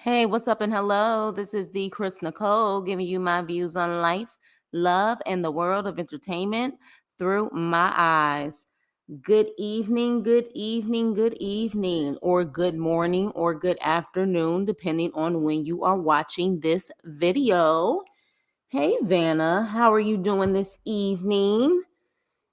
Hey, what's up and hello? This is the Chris Nicole giving you my views on life, love, and the world of entertainment through my eyes. Good evening, good evening, good evening, or good morning, or good afternoon, depending on when you are watching this video. Hey, Vanna, how are you doing this evening?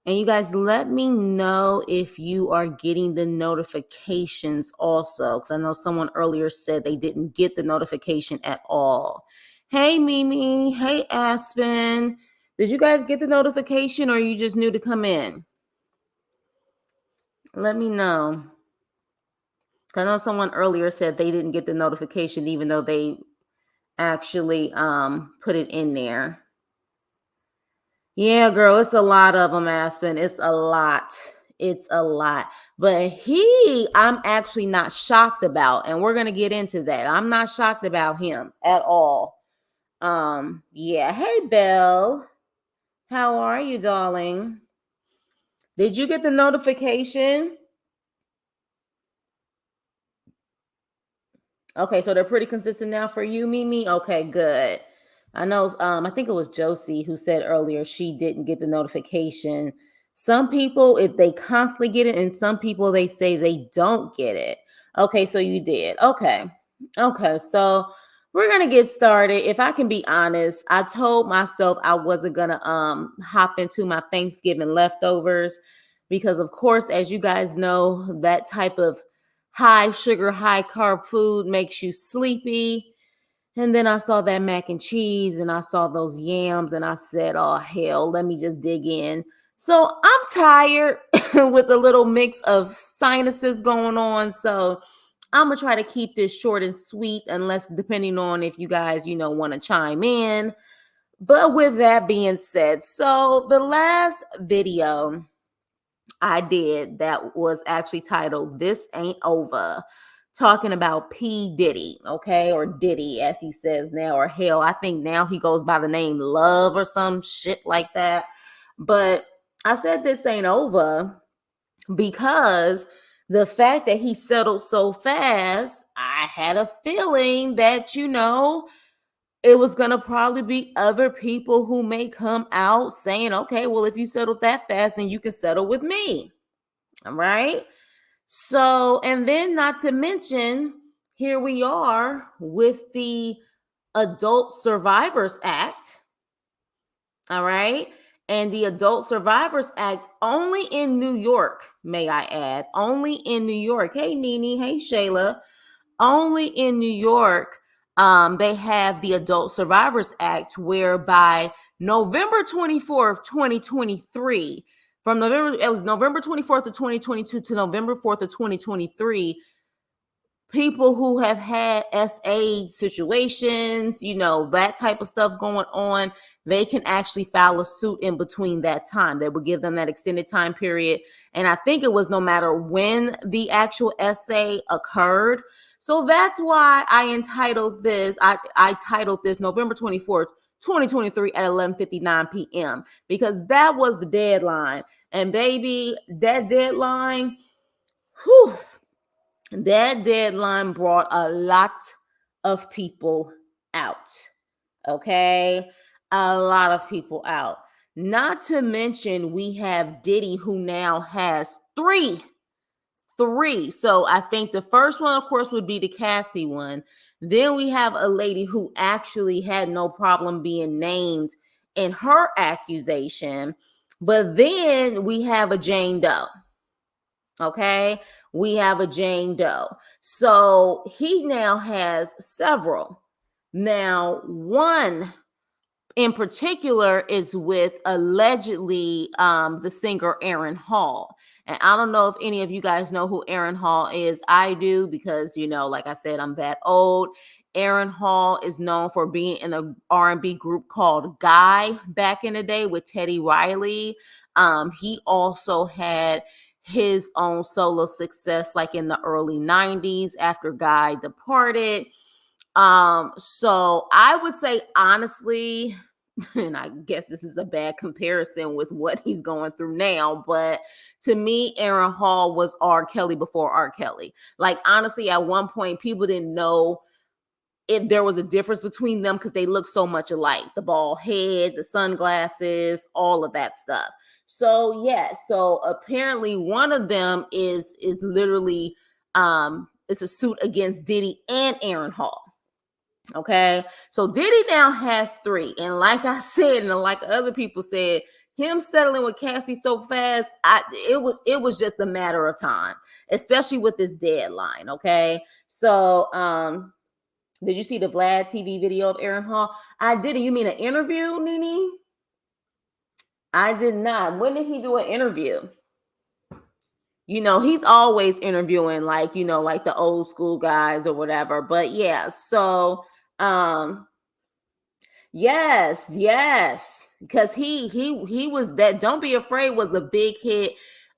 And you guys let me know if you are getting the notifications also, because I know someone earlier said they didn't get the notification at all. Hey, Mimi. Hey, Aspen. Did you guys get the notification or you just knew to come in? Let me know. I know someone earlier said they didn't get the notification even though they actually put it in there. Yeah, girl, it's a lot of them, Aspen. It's a lot. It's a lot. But I'm actually not shocked about, and we're gonna get into that. I'm not shocked about him at all. Yeah. Hey, Belle. How are you, darling? Did you get the notification? Okay, so they're pretty consistent now for you, Mimi. Okay, good. I know. I think it was Josie who said earlier she didn't get the notification. Some people, if they constantly get it, and some people they say they don't get it. Okay, so you did. Okay. So we're gonna get started. If I can be honest, I told myself I wasn't gonna hop into my Thanksgiving leftovers because, of course, as you guys know, that type of high sugar, high carb food makes you sleepy. And then I saw that mac and cheese and I saw those yams and I said, oh, hell, let me just dig in. So I'm tired with a little mix of sinuses going on. So I'm going to try to keep this short and sweet, unless depending on if you guys, want to chime in. But with that being said, so the last video I did that was actually titled This Ain't Over, talking about P. Diddy, okay, or Diddy as he says now, or hell, I think now he goes by the name Love or some shit like that. But I said this ain't over because the fact that he settled so fast, I had a feeling that, it was going to probably be other people who may come out saying, okay, well, if you settled that fast, then you can settle with me. All right. So, and then not to mention, here we are with the Adult Survivors Act. All right. And the Adult Survivors Act only in New York, may I add, only in New York. Hey, Nene. Hey, Shayla. Only in New York, they have the Adult Survivors Act, whereby November 24th, 2023, it was November 24th of 2022 to November 4th of 2023, people who have had SA situations, that type of stuff going on, they can actually file a suit in between that time. They will give them that extended time period. And I think it was no matter when the actual SA occurred. So that's why I titled this November 24th, 2023 at 11:59 p.m. because that was the deadline. And baby, that deadline, whew, that deadline brought a lot of people out. Okay. A lot of people out. Not to mention, we have Diddy, who now has three. So I think the first one, of course, would be the Cassie one. Then we have a lady who actually had no problem being named in her accusation. But then we have a Jane Doe. Okay. We have a Jane Doe. So he now has several. Now, one in particular is with allegedly the singer Aaron Hall. And I don't know if any of you guys know who Aaron Hall is. I do because, like I said, I'm that old. Aaron Hall is known for being in a R&B group called Guy back in the day with Teddy Riley. He also had his own solo success like in the early 90s after Guy departed. So I would say honestly, and I guess this is a bad comparison with what he's going through now, but to me, Aaron Hall was R. Kelly before R. Kelly. Like honestly, at one point, people didn't know if there was a difference between them because they look so much alike. The bald head, the sunglasses, all of that stuff. So yeah, so apparently one of them is literally it's a suit against Diddy and Aaron Hall. Okay, so Diddy now has three, and like I said, and like other people said, him settling with Cassie so fast, it was just a matter of time, especially with this deadline. Okay, so did you see the Vlad TV video of Aaron Hall? I didn't. You mean an interview, Nene? I did not. When did he do an interview? You know, he's always interviewing like, you know, like the old school guys or whatever. But yeah, so yes, because he was that Don't Be Afraid was a big hit.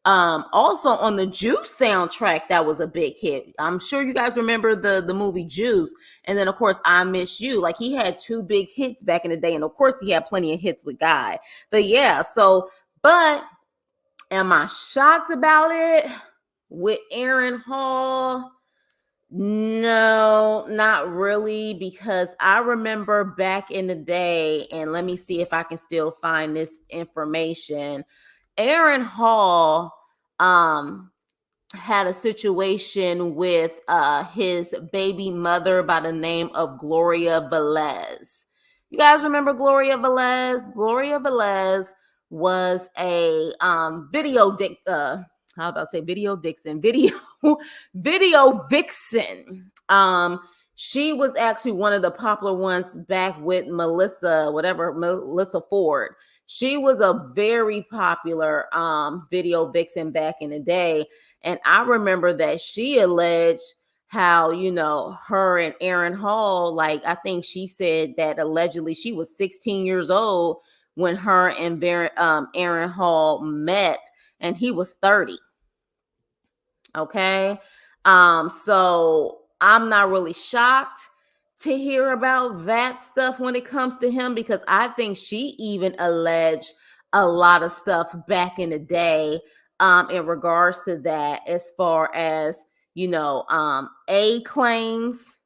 Also on the Juice soundtrack, that was a big hit. I'm sure you guys remember the movie Juice, and then of course I Miss You. Like he had two big hits back in the day, and of course he had plenty of hits with Guy. But yeah, so but am I shocked about it with Aaron Hall? No, not really, because I remember back in the day, and let me see if I can still find this information. Aaron Hall had a situation with his baby mother by the name of Gloria Velez. You guys remember Gloria Velez? Gloria Velez was a how about say video Dixon video video vixen. She was actually one of the popular ones back with Melissa Ford. She was a very popular video vixen back in the day. And I remember that she alleged how, you know, her and Aaron Hall, like, I think she said that allegedly she was 16 years old when her and Aaron Hall met, and he was 30. Okay. So I'm not really shocked to hear about that stuff when it comes to him, because I think she even alleged a lot of stuff back in the day in regards to that, as far as, you know, A claims,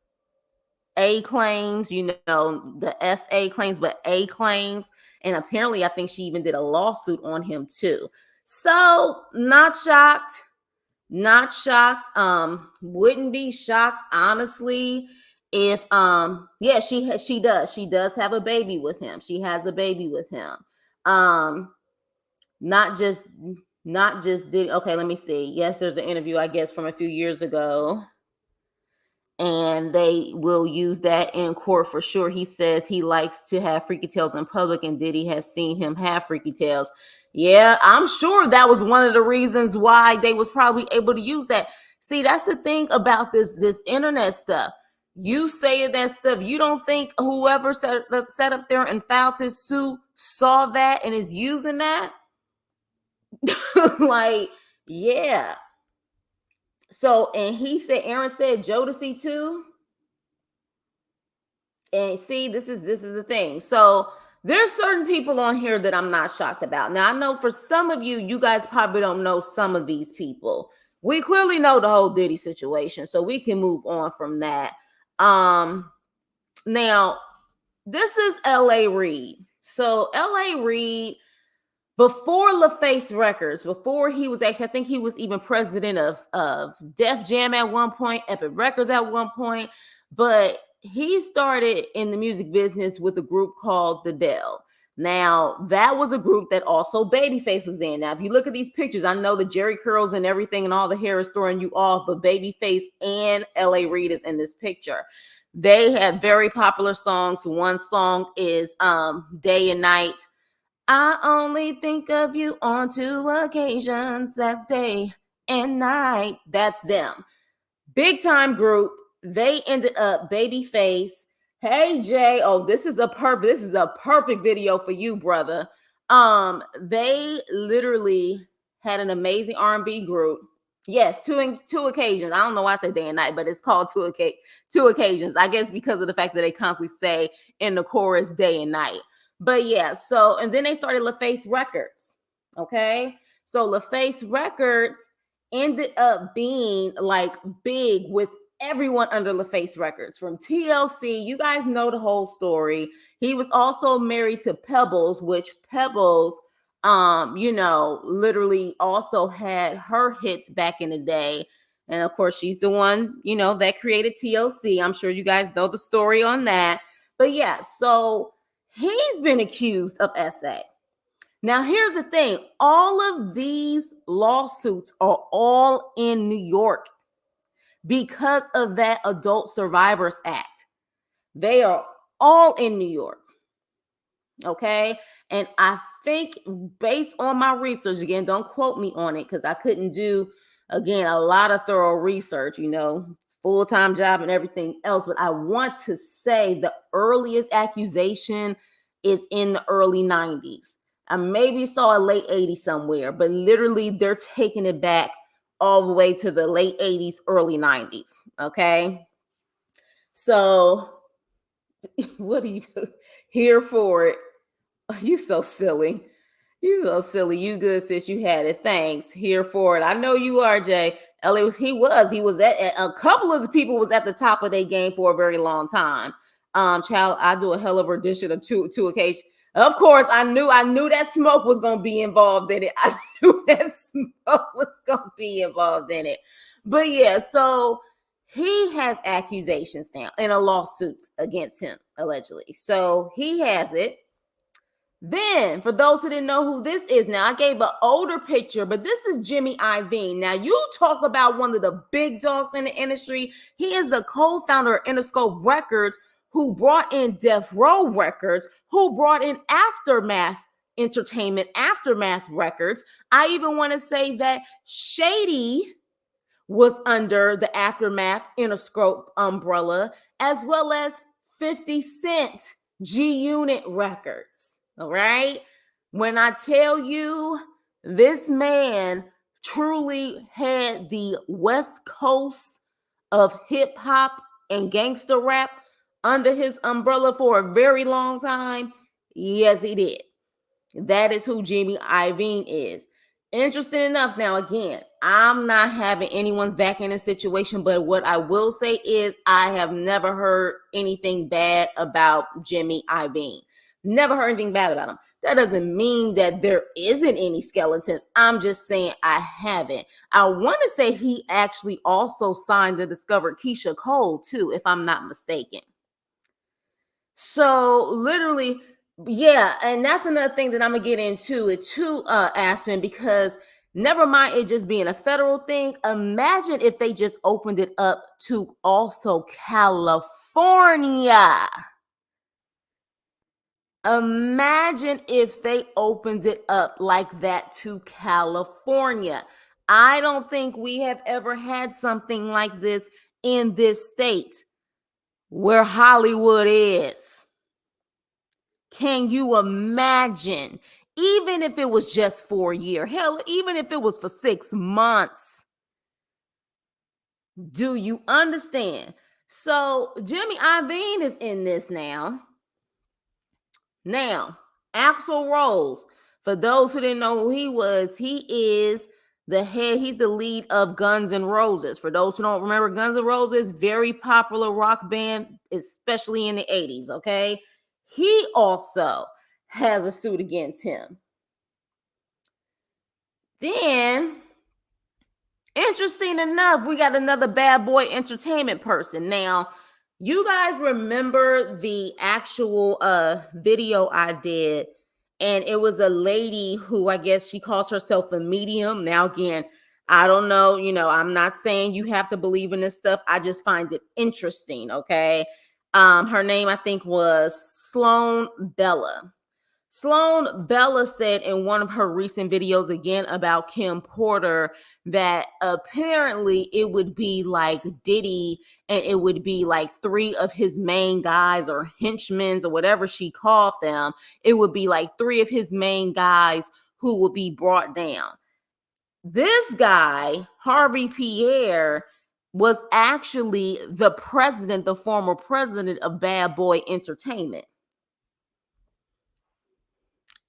you know, the SA claims, but A claims. And apparently I think she even did a lawsuit on him too. So not shocked. Not shocked. Wouldn't be shocked, honestly, if yeah, she does have a baby with him. She has a baby with him. Not just did okay, let me see. Yes, there's an interview, I guess, from a few years ago, and they will use that in court for sure. He says he likes to have freaky tales in public, and Diddy has seen him have freaky tales. Yeah, I'm sure that was one of the reasons why they was probably able to use that. See, that's the thing about this internet stuff. You say that stuff, you don't think whoever set up there and filed this suit saw that and is using that? Like, yeah. So, and he said, Aaron said Jodeci too. And see, this is the thing. So there's certain people on here that I'm not shocked about. Now, I know for some of you, you guys probably don't know some of these people. We clearly know the whole Diddy situation, so we can move on from that. Now, this is L.A. Reid. So L.A. Reid, before LaFace Records, before he was actually, I think he was even president of Def Jam at one point, Epic Records at one point, but he started in the music business with a group called The Dell. Now, that was a group that also Babyface was in. Now, if you look at these pictures, I know the Jerry curls and everything and all the hair is throwing you off, but Babyface and L.A. Reid is in this picture. They had very popular songs. One song is Day and Night. I only think of you on 2 occasions. That's day and night. That's them. Big time group. they ended up Babyface. Hey Jay, oh, this is a perfect video for you, brother. They literally had an amazing R&B group. Yes, two occasions. I don't know why I say day and night, but it's called two occasions. I guess because of the fact that they constantly say in the chorus day and night. But yeah, so and then they started LaFace Records. Okay, so LaFace Records ended up being like big with everyone under LaFace Records from TLC. You guys know the whole story. He was also married to Pebbles, which Pebbles, literally also had her hits back in the day. And of course, she's the one, that created TLC. I'm sure you guys know the story on that. But yeah, so he's been accused of SA. Now, here's the thing. All of these lawsuits are all in New York because of that Adult Survivors Act. They are all in New York. Okay. And I think based on my research, again, don't quote me on it because I couldn't do, again, a lot of thorough research, full-time job and everything else. But I want to say the earliest accusation is in the early 90s. I maybe saw a late 80s somewhere, but literally they're taking it back all the way to the late 80s, early 90s. Okay. So what are you here for it? You so silly. You so silly. You good, sis. You had it. Thanks. Here for it. I know you are, Jay. Ellie he was at a couple of the people was at the top of their game for a very long time. Child, I do a hell of a rendition of two occasions. Of course, I knew that Smoke was gonna be involved in it. I knew that Smoke was gonna be involved in it. But yeah, so he has accusations now in a lawsuit against him, allegedly. So he has it. Then, for those who didn't know who this is, now I gave an older picture, but this is Jimmy Iovine. Now, you talk about one of the big dogs in the industry. He is the co-founder of Interscope Records, who brought in Death Row Records, who brought in Aftermath Entertainment, Aftermath Records. I even want to say that Shady was under the Aftermath Interscope umbrella, as well as 50 Cent G-Unit Records. All right. When I tell you this man truly had the West Coast of hip hop and gangster rap under his umbrella for a very long time, yes, he did. That is who Jimmy Iovine is. Interesting enough, now again, I'm not having anyone's back in this situation, but what I will say is I have never heard anything bad about Jimmy Iovine. Never heard anything bad about him. That doesn't mean that there isn't any skeletons. I'm just saying I haven't. I want to say he actually also signed and discovered Keisha Cole too, if I'm not mistaken. So literally, yeah, and that's another thing that I'm gonna get into it too, Aspen, because never mind it just being a federal thing. Imagine if they just opened it up to also California. Imagine if they opened it up like that to California. I don't think we have ever had something like this in this state where Hollywood is. Can you imagine? Even if it was just for a year, hell, even if it was for 6 months. Do you understand? So Jimmy Iovine is in this now. Now, Axl Rose, for those who didn't know who he is the head, he's the lead of Guns N' Roses. For those who don't remember, Guns N' Roses, very popular rock band, especially in the 80s, okay? He also has a suit against him. Then, interesting enough, we got another Bad Boy Entertainment person. Now, you guys remember the actual video I did, and it was a lady who I guess she calls herself a medium. Now, again, I don't know, I'm not saying you have to believe in this stuff. I just find it interesting, okay? Her name, I think, was Sloan Bella. Sloan Bella said in one of her recent videos again about Kim Porter that apparently it would be like Diddy and it would be like three of his main guys or henchmen or whatever she called them. It would be like three of his main guys who would be brought down. This guy, Harvey Pierre, was actually the president, the former president of Bad Boy Entertainment.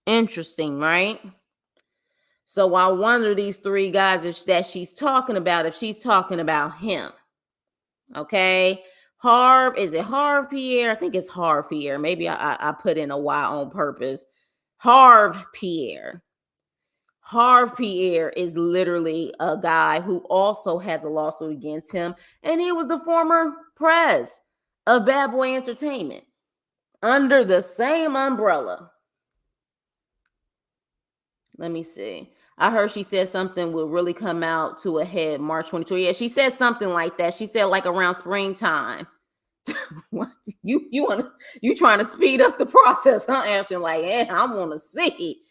Interesting, right? So I wonder these three guys that she's talking about, if she's talking about him. Okay. Is it Harv Pierre? I think it's Harv Pierre. Maybe I put in a Y on purpose. Harv Pierre. Harv Pierre is literally a guy who also has a lawsuit against him. And he was the former prez of Bad Boy Entertainment under the same umbrella. Let me see. I heard she said something will really come out to a head March 22. Yeah, she said something like that. She said like around springtime. you trying to speed up the process, huh? Answering like, I want to see.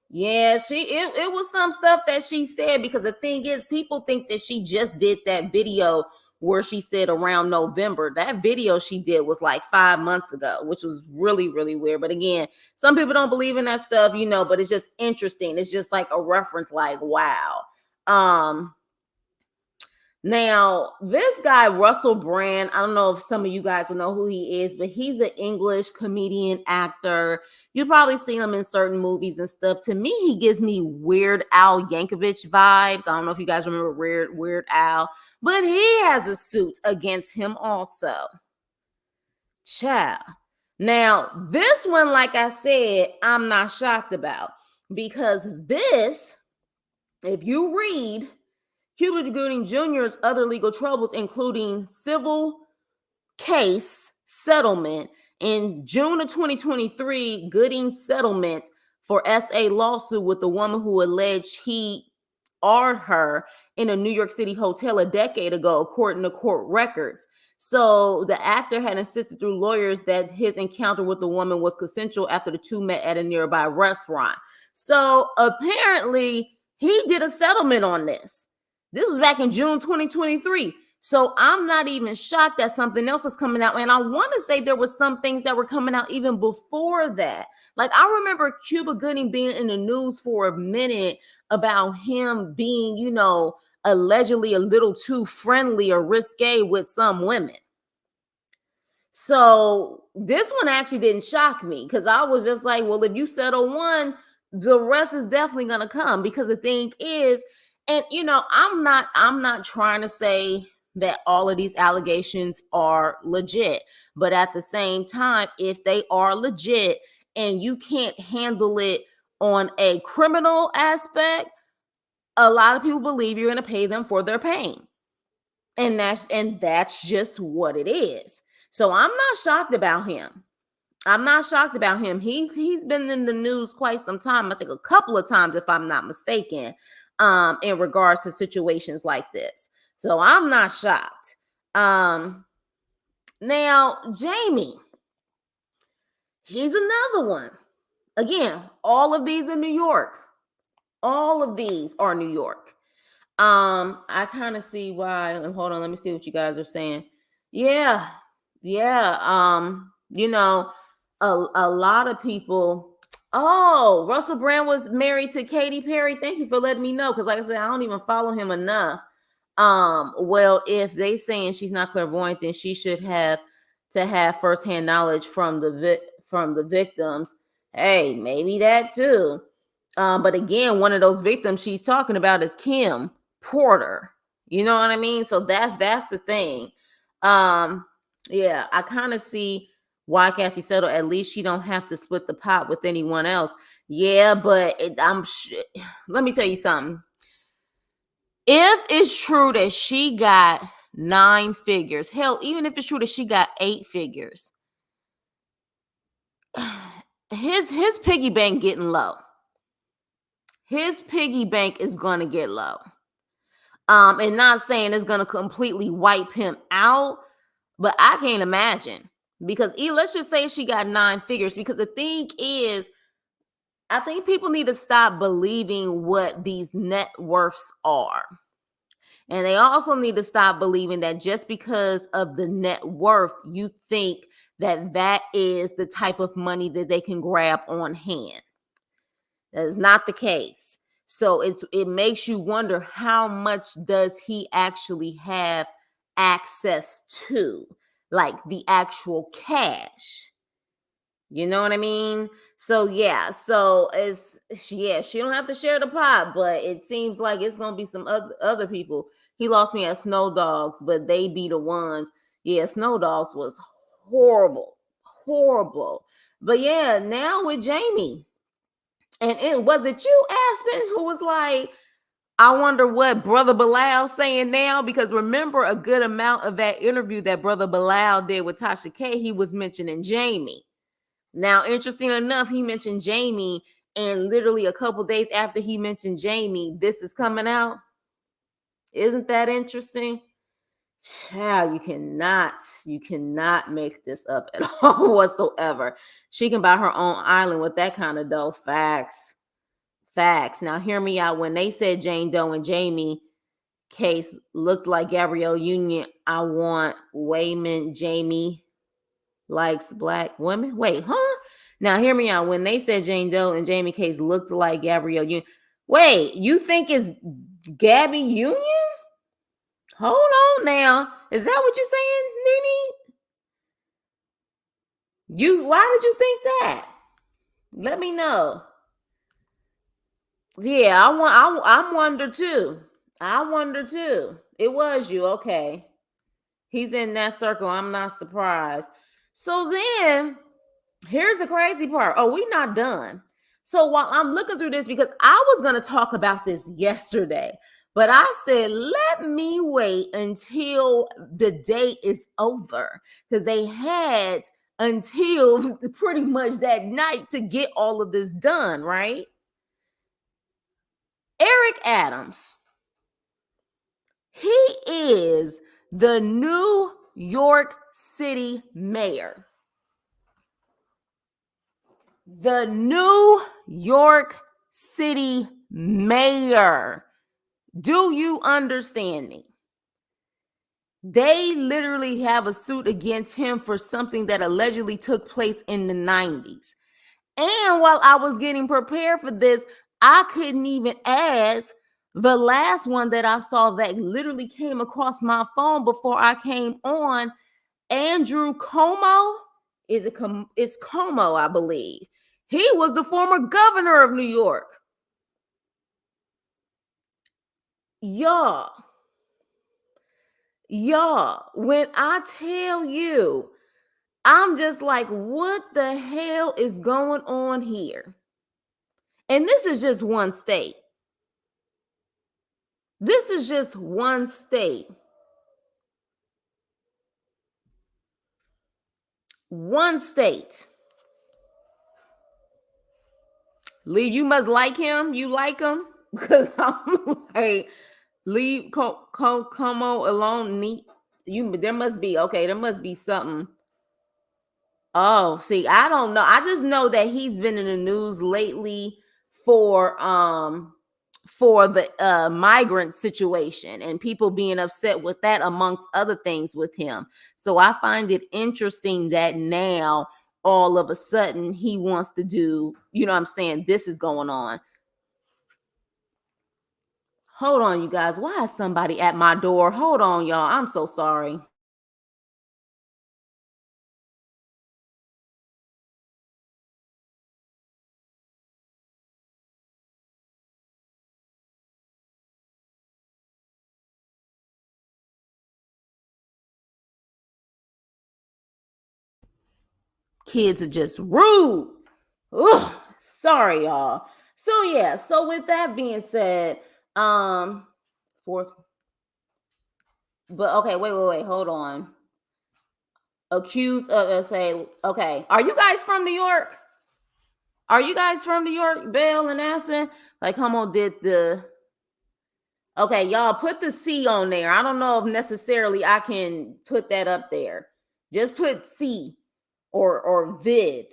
Yeah, it was some stuff that she said, because the thing is, people think that she just did that video where she said around November. That video she did was like 5 months ago, which was really, really weird. But again, some people don't believe in that stuff, but it's just interesting. It's just like a reference, like, wow. Now, this guy, Russell Brand, I don't know if some of you guys will know who he is, but he's an English comedian, actor. You've probably seen him in certain movies and stuff. To me, he gives me Weird Al Yankovic vibes. I don't know if you guys remember Weird Al, but he has a suit against him also. Child. Now, this one, like I said, I'm not shocked about, because this, if you read Cuba Gooding Jr.'s other legal troubles, including civil case settlement in June of 2023, Gooding's settlement for SA lawsuit with the woman who alleged he R her in a New York City hotel a decade ago, according to court records. So the actor had insisted through lawyers that his encounter with the woman was consensual after the two met at a nearby restaurant. So apparently he did a settlement on this. This was back in June 2023. So I'm not even shocked that something else is coming out. And I want to say there were some things that were coming out even before that. Like, I remember Cuba Gooding being in the news for a minute about him being, allegedly a little too friendly or risque with some women. So this one actually didn't shock me, because I was just like, well, if you settle one, the rest is definitely going to come. Because the thing is, and I'm not trying to say that all of these allegations are legit, but at the same time, if they are legit and you can't handle it on a criminal aspect, a lot of people believe you're going to pay them for their pain. And that's just what it is. So I'm not shocked about him. He's been in the news quite some time. I think a couple of times, if I'm not mistaken, in regards to situations like this. So I'm not shocked. Now, Jamie, he's another one. Again, all of these are New York. I kind of see why. Hold on, let me see what you guys are saying. Yeah. A lot of people. Oh, Russell Brand was married to Katy Perry. Thank you for letting me know, because like I said, I don't even follow him enough. Well, if they saying she's not clairvoyant, then she should have to have firsthand knowledge from the victims. Hey, maybe that too. But again, one of those victims she's talking about is Kim Porter. You know what I mean? So that's the thing. Yeah, I kind of see why Cassie settled. At least she don't have to split the pot with anyone else. Yeah, but let me tell you something. If it's true that she got 9 figures, hell, even if it's true that she got 8 figures, his piggy bank getting low. His piggy bank is going to get low. And not saying it's going to completely wipe him out, but I can't imagine, because let's just say she got 9 figures, because the thing is, I think people need to stop believing what these net worths are. And they also need to stop believing that just because of the net worth, you think that that is the type of money that they can grab on hand. That is not the case. So it makes you wonder, how much does he actually have access to, like the actual cash? You know what I mean? So yeah, she don't have to share the pot, but it seems like it's gonna be some other people. He lost me at Snow Dogs, but they be the ones. Yeah, Snow Dogs was horrible, horrible. But yeah, now with Jamie, and it was it you, Aspen, who was like, I wonder what Brother Bilal saying now, because remember a good amount of that interview that Brother Bilal did with Tasha K, he was mentioning Jamie. Now, interesting enough, he mentioned Jamie, and literally a couple days after he mentioned Jamie, this is coming out. Isn't that interesting? Child, you cannot make this up at all whatsoever. She can buy her own island with that kind of dough. Facts. Facts. Now, hear me out. When they said Jane Doe and Jamie case looked like Gabrielle Union, I want Wayman Jamie likes black women. Wait, huh? Now hear me out. When they said Jane Doe and Jamie case looked like Gabrielle Union, wait, you think it's Gabby Union? Hold on now. Is that what you're saying, Nene? Why did you think that? Let me know. Yeah, I wonder too. I wonder too. It was you, okay. He's in that circle. I'm not surprised. So then here's the crazy part. Oh, we're not done. So while I'm looking through this, because I was going to talk about this yesterday, but I said, let me wait until the date is over, because they had until pretty much that night to get all of this done, right? Eric Adams, he is the New York City mayor. The New York City mayor. Do you understand me? They literally have a suit against him for something that allegedly took place in the 90s. And while I was getting prepared for this, I couldn't even add the last one that I saw that literally came across my phone before I came on. Andrew Cuomo, it's Cuomo, I believe. He was the former governor of New York. Y'all, when I tell you, I'm just like, what the hell is going on here? And this is just one state. This is just one state. One state. Lee, you must like him. You like him? Because I'm like, leave Como alone. There must be, okay, there must be something. Oh, see, I don't know. I just know that he's been in the news lately for the migrant situation and people being upset with that, amongst other things with him. So I find it interesting that now all of a sudden he wants to do, you know what I'm saying, this is going on. Hold on, you guys. Why is somebody at my door? Hold on, y'all. I'm so sorry. Kids are just rude. Ugh, sorry, y'all. So yeah, so with that being said, fourth, but okay, wait, hold on. Accused of say, okay, are you guys from New York? Are you guys from New York, Bell and Aspen? Like, come on, did the okay, y'all put the C on there. I don't know if necessarily I can put that up there. Just put C or vid.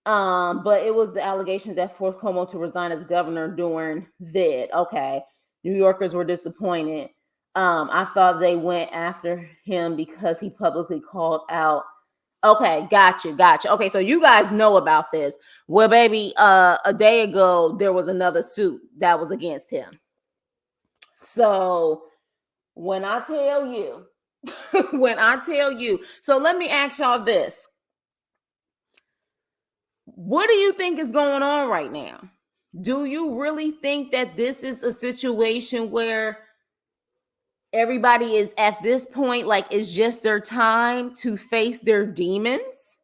But it was the allegations that forced Cuomo to resign as governor during vid. Okay. New Yorkers were disappointed. I thought they went after him because he publicly called out. Okay, gotcha. Okay, so you guys know about this. Well, baby, a day ago there was another suit that was against him. So when I tell you, so let me ask y'all this. What do you think is going on right now? Do you really think that this is a situation where everybody is at this point, like it's just their time to face their demons?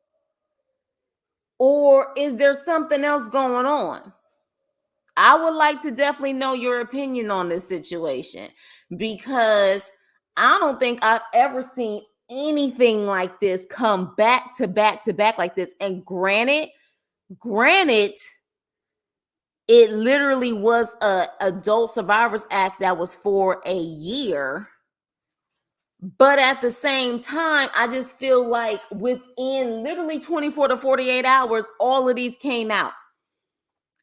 Or is there something else going on? I would like to definitely know your opinion on this situation, because I don't think I've ever seen anything like this come back to back to back like this. And granted, it literally was a Adult Survivors Act that was for a year. But at the same time, I just feel like within literally 24 to 48 hours, all of these came out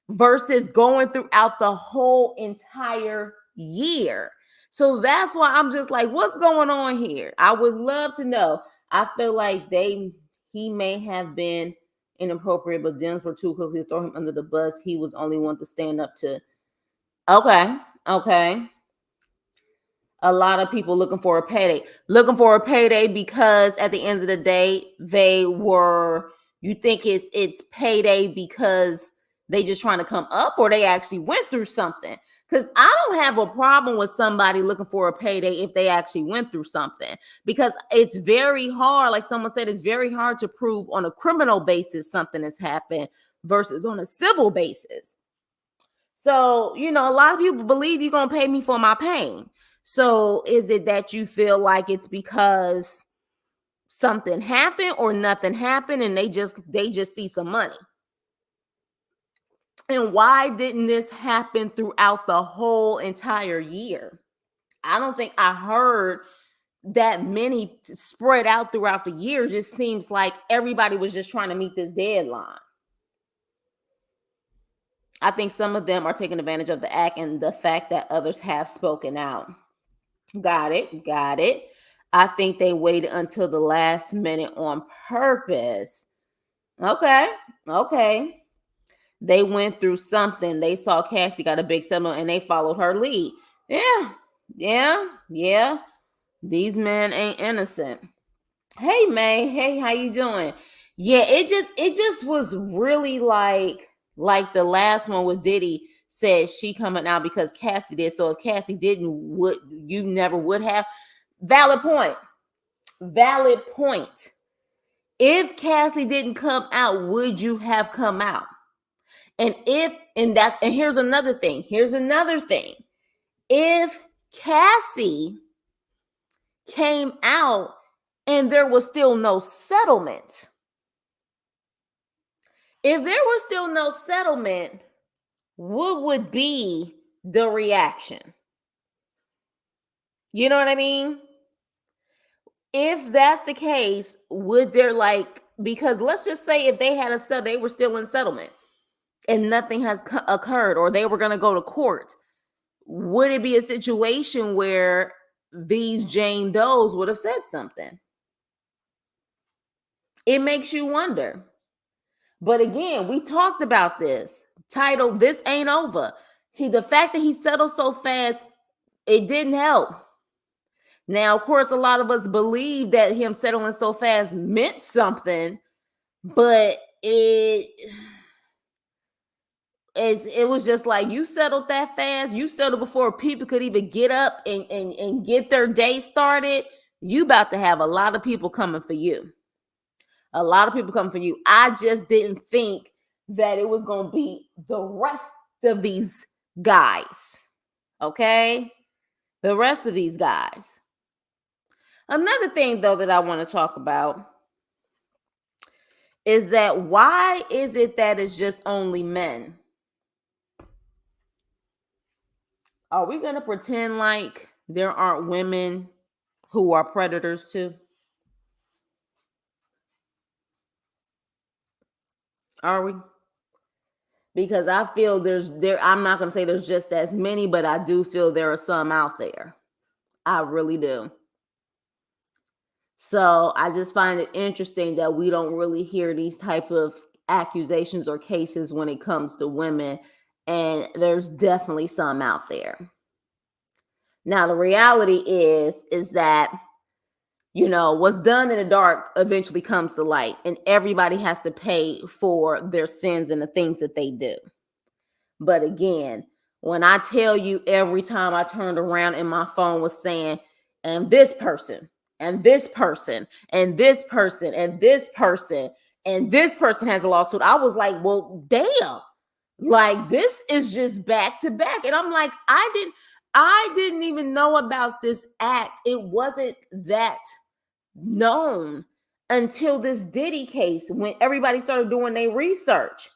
versus going throughout the whole entire year. So that's why I'm just like, what's going on here? I would love to know. I feel like he may have been inappropriate, but Dems were too quickly to throw him under the bus. He was only one to stand up to. Okay. A lot of people looking for a payday because at the end of the day, you think it's payday because they just trying to come up, or they actually went through something. Because I don't have a problem with somebody looking for a payday if they actually went through something, because it's very hard. Like someone said, it's very hard to prove on a criminal basis something has happened versus on a civil basis. So, a lot of people believe you're going to pay me for my pain. So is it that you feel like it's because something happened or nothing happened and they just see some money? And why didn't this happen throughout the whole entire year? I don't think I heard that many spread out throughout the year. It just seems like everybody was just trying to meet this deadline. I think some of them are taking advantage of the act and the fact that others have spoken out. Got it. I think they waited until the last minute on purpose. Okay. They went through something. They saw Cassie got a big settlement and they followed her lead. Yeah. These men ain't innocent. Hey, May. Hey, how you doing? Yeah, it just was really like the last one with Diddy said she coming out because Cassie did. So if Cassie didn't, would you never would have? Valid point. If Cassie didn't come out, would you have come out? And here's another thing. If Cassie came out and there was still no settlement, what would be the reaction? You know what I mean? If that's the case, would there because let's just say if they had they were still in settlement and nothing has occurred, or they were going to go to court, would it be a situation where these Jane Does would have said something? It makes you wonder. But again, we talked about this title. This ain't over. The fact that he settled so fast, it didn't help. Now, of course, a lot of us believe that him settling so fast meant something, but it was just like, you settled that fast. You settled before people could even get up and get their day started. You about to have a lot of people coming for you. I just didn't think that it was going to be the rest of these guys. Okay? The rest of these guys. Another thing, though, that I want to talk about is that why is it that it's just only men? Are we going to pretend like there aren't women who are predators too? Are we? Because I feel I'm not going to say there's just as many, but I do feel there are some out there. I really do. So I just find it interesting that we don't really hear these type of accusations or cases when it comes to women, and there's definitely some out there. Now the reality is that what's done in the dark eventually comes to light, and everybody has to pay for their sins and the things that they do. But again, when I tell you every time I turned around and my phone was saying, and this person, and this person, and this person, and this person, and this person has a lawsuit, I was like, well, damn. Like, this is just back to back. And I'm like, I didn't even know about this act. It wasn't that known until this Diddy case, when everybody started doing their research.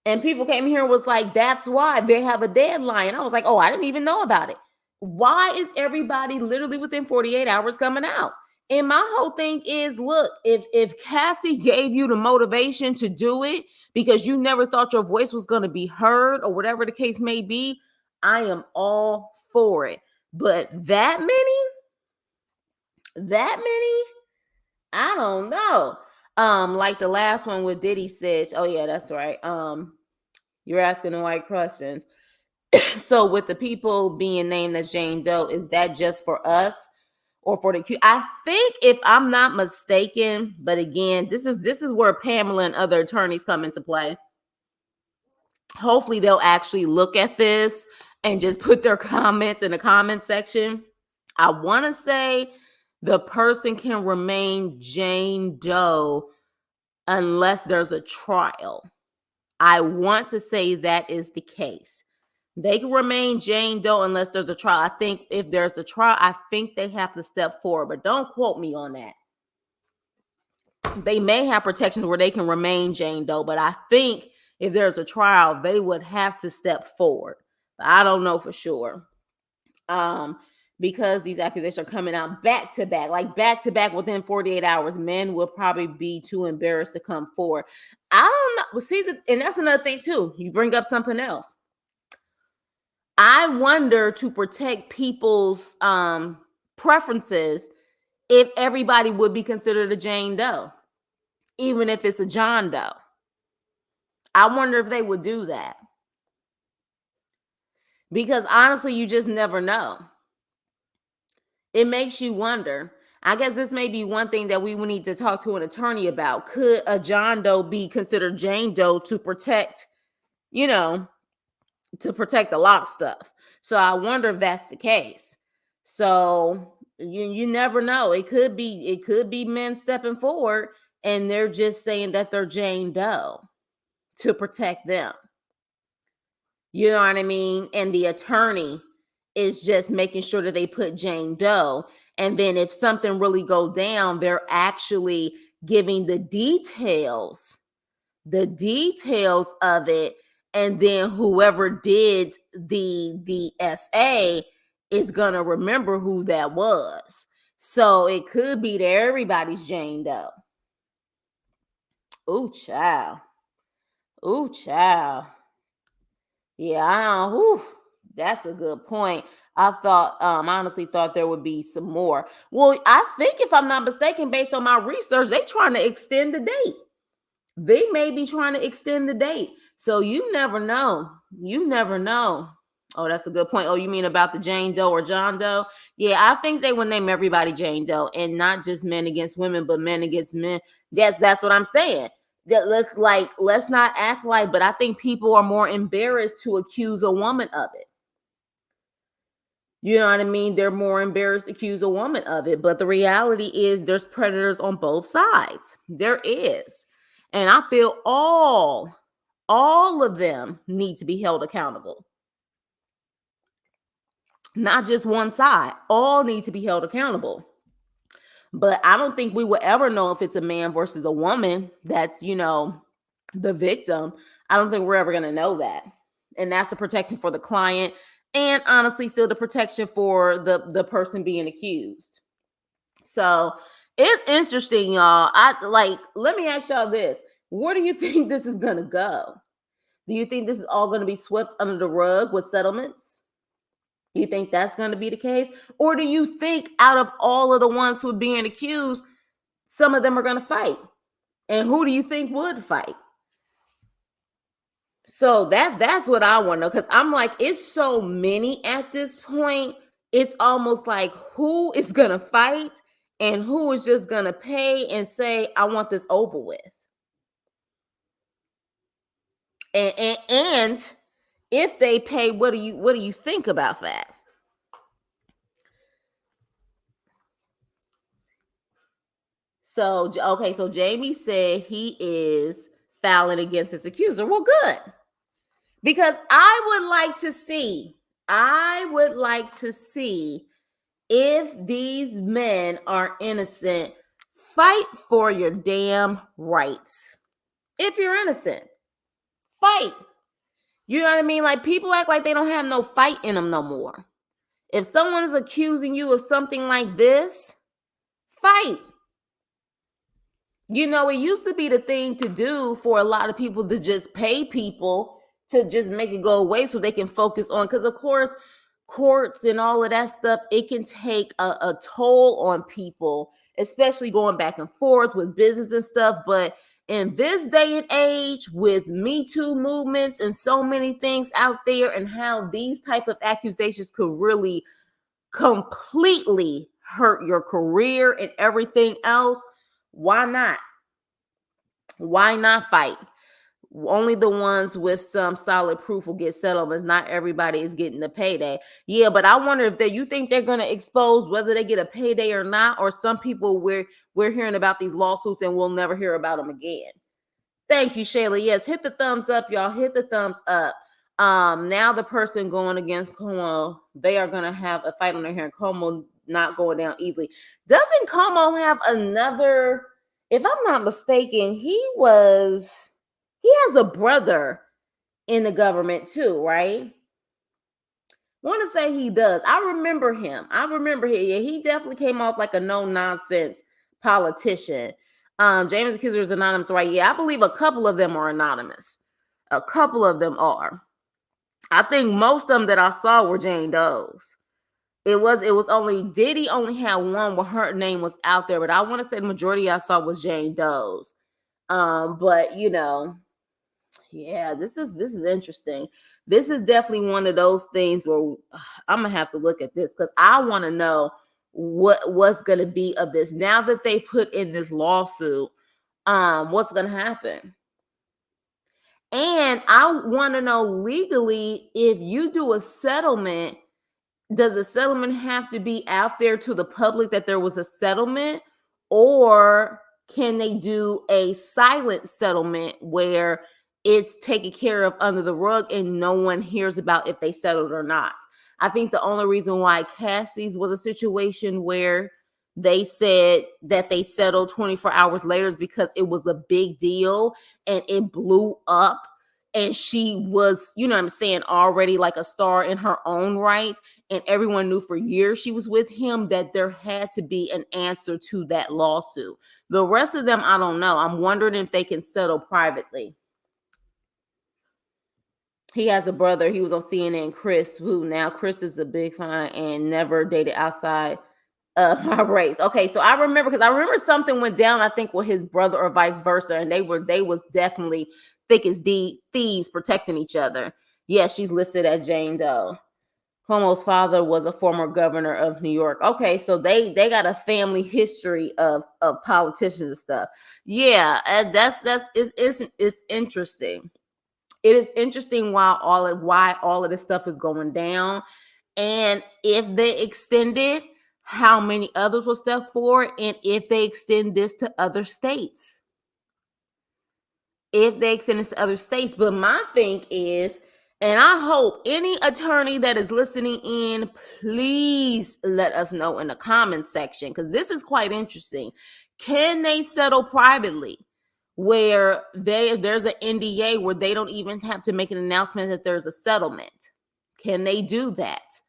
And people came here and was like, that's why they have a deadline. I was like, oh, I didn't even know about it. Why is everybody literally within 48 hours coming out? And my whole thing is, look, if Cassie gave you the motivation to do it because you never thought your voice was going to be heard or whatever the case may be, I am all for it. But that many, I don't know. Like the last one with Diddy said, oh yeah, that's right. You're asking the right questions. So with the people being named as Jane Doe, is that just for us or for the Q? I think, if I'm not mistaken, but again, this is where Pamela and other attorneys come into play. Hopefully they'll actually look at this and just put their comments in the comment section. I want to say the person can remain Jane Doe unless there's a trial. I want to say that is the case. They can remain Jane Doe unless there's a trial. I think if there's the trial, I think they have to step forward, but don't quote me on that. They may have protections where they can remain Jane Doe, but I think if there's a trial, they would have to step forward. But I don't know for sure. Because these accusations are coming out back to back within 48 hours, men will probably be too embarrassed to come forward. I don't know. Well, see, and that's another thing too. You bring up something else. I wonder, to protect people's preferences, if everybody would be considered a Jane Doe, even if it's a John Doe. I wonder if they would do that. Because honestly, you just never know. It makes you wonder. I guess this may be one thing that we would need to talk to an attorney about. Could a John Doe be considered Jane Doe to protect, to protect a lot of stuff? So I wonder if that's the case. So you never know. It could be men stepping forward and they're just saying that they're Jane Doe to protect them. You know what I mean? And the attorney is just making sure that they put Jane Doe. And then if something really go down, they're actually giving the details of it. And then whoever did the SA is going to remember who that was. So it could be that everybody's Jane Doe. Ooh, child. Yeah, that's a good point. I honestly thought there would be some more. Well, I think, if I'm not mistaken, based on my research, they trying to extend the date. They may be trying to extend the date. So you never know. Oh, that's a good point. Oh, you mean about the Jane Doe or John Doe? Yeah, I think they would name everybody Jane Doe, and not just men against women, but men against men. That's what I'm saying. That let's not act like, but I think people are more embarrassed to accuse a woman of it. You know what I mean? They're more embarrassed to accuse a woman of it. But the reality is there's predators on both sides. There is. And I feel all of them need to be held accountable. Not just one side. All need to be held accountable. But I don't think we will ever know if it's a man versus a woman that's, the victim. I don't think we're ever going to know that. And that's the protection for the client, and honestly still the protection for the person being accused. So it's interesting, y'all. Let me ask y'all this. Where do you think this is going to go? Do you think this is all going to be swept under the rug with settlements? Do you think that's going to be the case? Or do you think out of all of the ones who are being accused, some of them are going to fight? And who do you think would fight? So that's what I want to know, because I'm like, it's so many at this point. It's almost like who is going to fight and who is just going to pay and say, I want this over with. And if they pay, what do you think about that? So okay, so Jamie said he is filing against his accuser. Well, good. Because I would like to see if these men are innocent, fight for your damn rights. If you're innocent, fight. You know what I mean? Like, people act like they don't have no fight in them no more. If someone is accusing you of something like this, fight. You know, it used to be the thing to do for a lot of people to just pay people to just make it go away so they can focus on, because of course, courts and all of that stuff, it can take a toll on people, especially going back and forth with business and stuff. But in this day and age, with Me Too movements and so many things out there, and how these type of accusations could really completely hurt your career and everything else, why not? Why not fight? Only the ones with some solid proof will get settlements. Not everybody is getting the payday. Yeah, but I wonder if you think they're going to expose whether they get a payday or not, or some people we're hearing about these lawsuits and we'll never hear about them again. Thank you, Shayla. Yes, hit the thumbs up, y'all. Hit the thumbs up. Now the person going against Como, they are going to have a fight on their hair. Como not going down easily. Doesn't Como have another? If I'm not mistaken, he has a brother in the government too, right? I want to say he does. I remember him. Yeah, he definitely came off like a no-nonsense politician. James Accuser is anonymous, right? Yeah, I believe a couple of them are anonymous. A couple of them are. I think most of them that I saw were Jane Doe's. It was only Diddy only had one where her name was out there, but I want to say the majority I saw was Jane Doe's. But you know, yeah, this is interesting. This is definitely one of those things where I'm gonna have to look at this, because I want to know what's gonna be of this now that they put in this lawsuit. What's gonna happen? And I want to know legally, if you do a settlement, does the settlement have to be out there to the public that there was a settlement, or can they do a silent settlement where it's taken care of under the rug and no one hears about if they settled or not? I think the only reason why Cassie's was a situation where they said that they settled 24 hours later is because it was a big deal and it blew up, and she was, you know what I'm saying, already like a star in her own right, and everyone knew for years she was with him, that there had to be an answer to that lawsuit. The rest of them, I don't know. I'm wondering if they can settle privately. He has a brother. He was on CNN, Chris, who now Chris is a big fan and never dated outside of my race. Okay, so I remember, because I remember something went down, I think, with his brother or vice versa, and they was definitely thick as thieves protecting each other. Yeah, she's listed as Jane Doe. Cuomo's father was a former governor of New York. Okay, so they got a family history of politicians and stuff. Yeah, it's interesting. It is interesting why all of this stuff is going down, and if they extend it, how many others will step forward, and if they extend this to other states. But my thing is, and I hope any attorney that is listening in, please let us know in the comment section, because this is quite interesting. Can they settle privately, where there's an NDA where they don't even have to make an announcement that there's a settlement? Can they do that?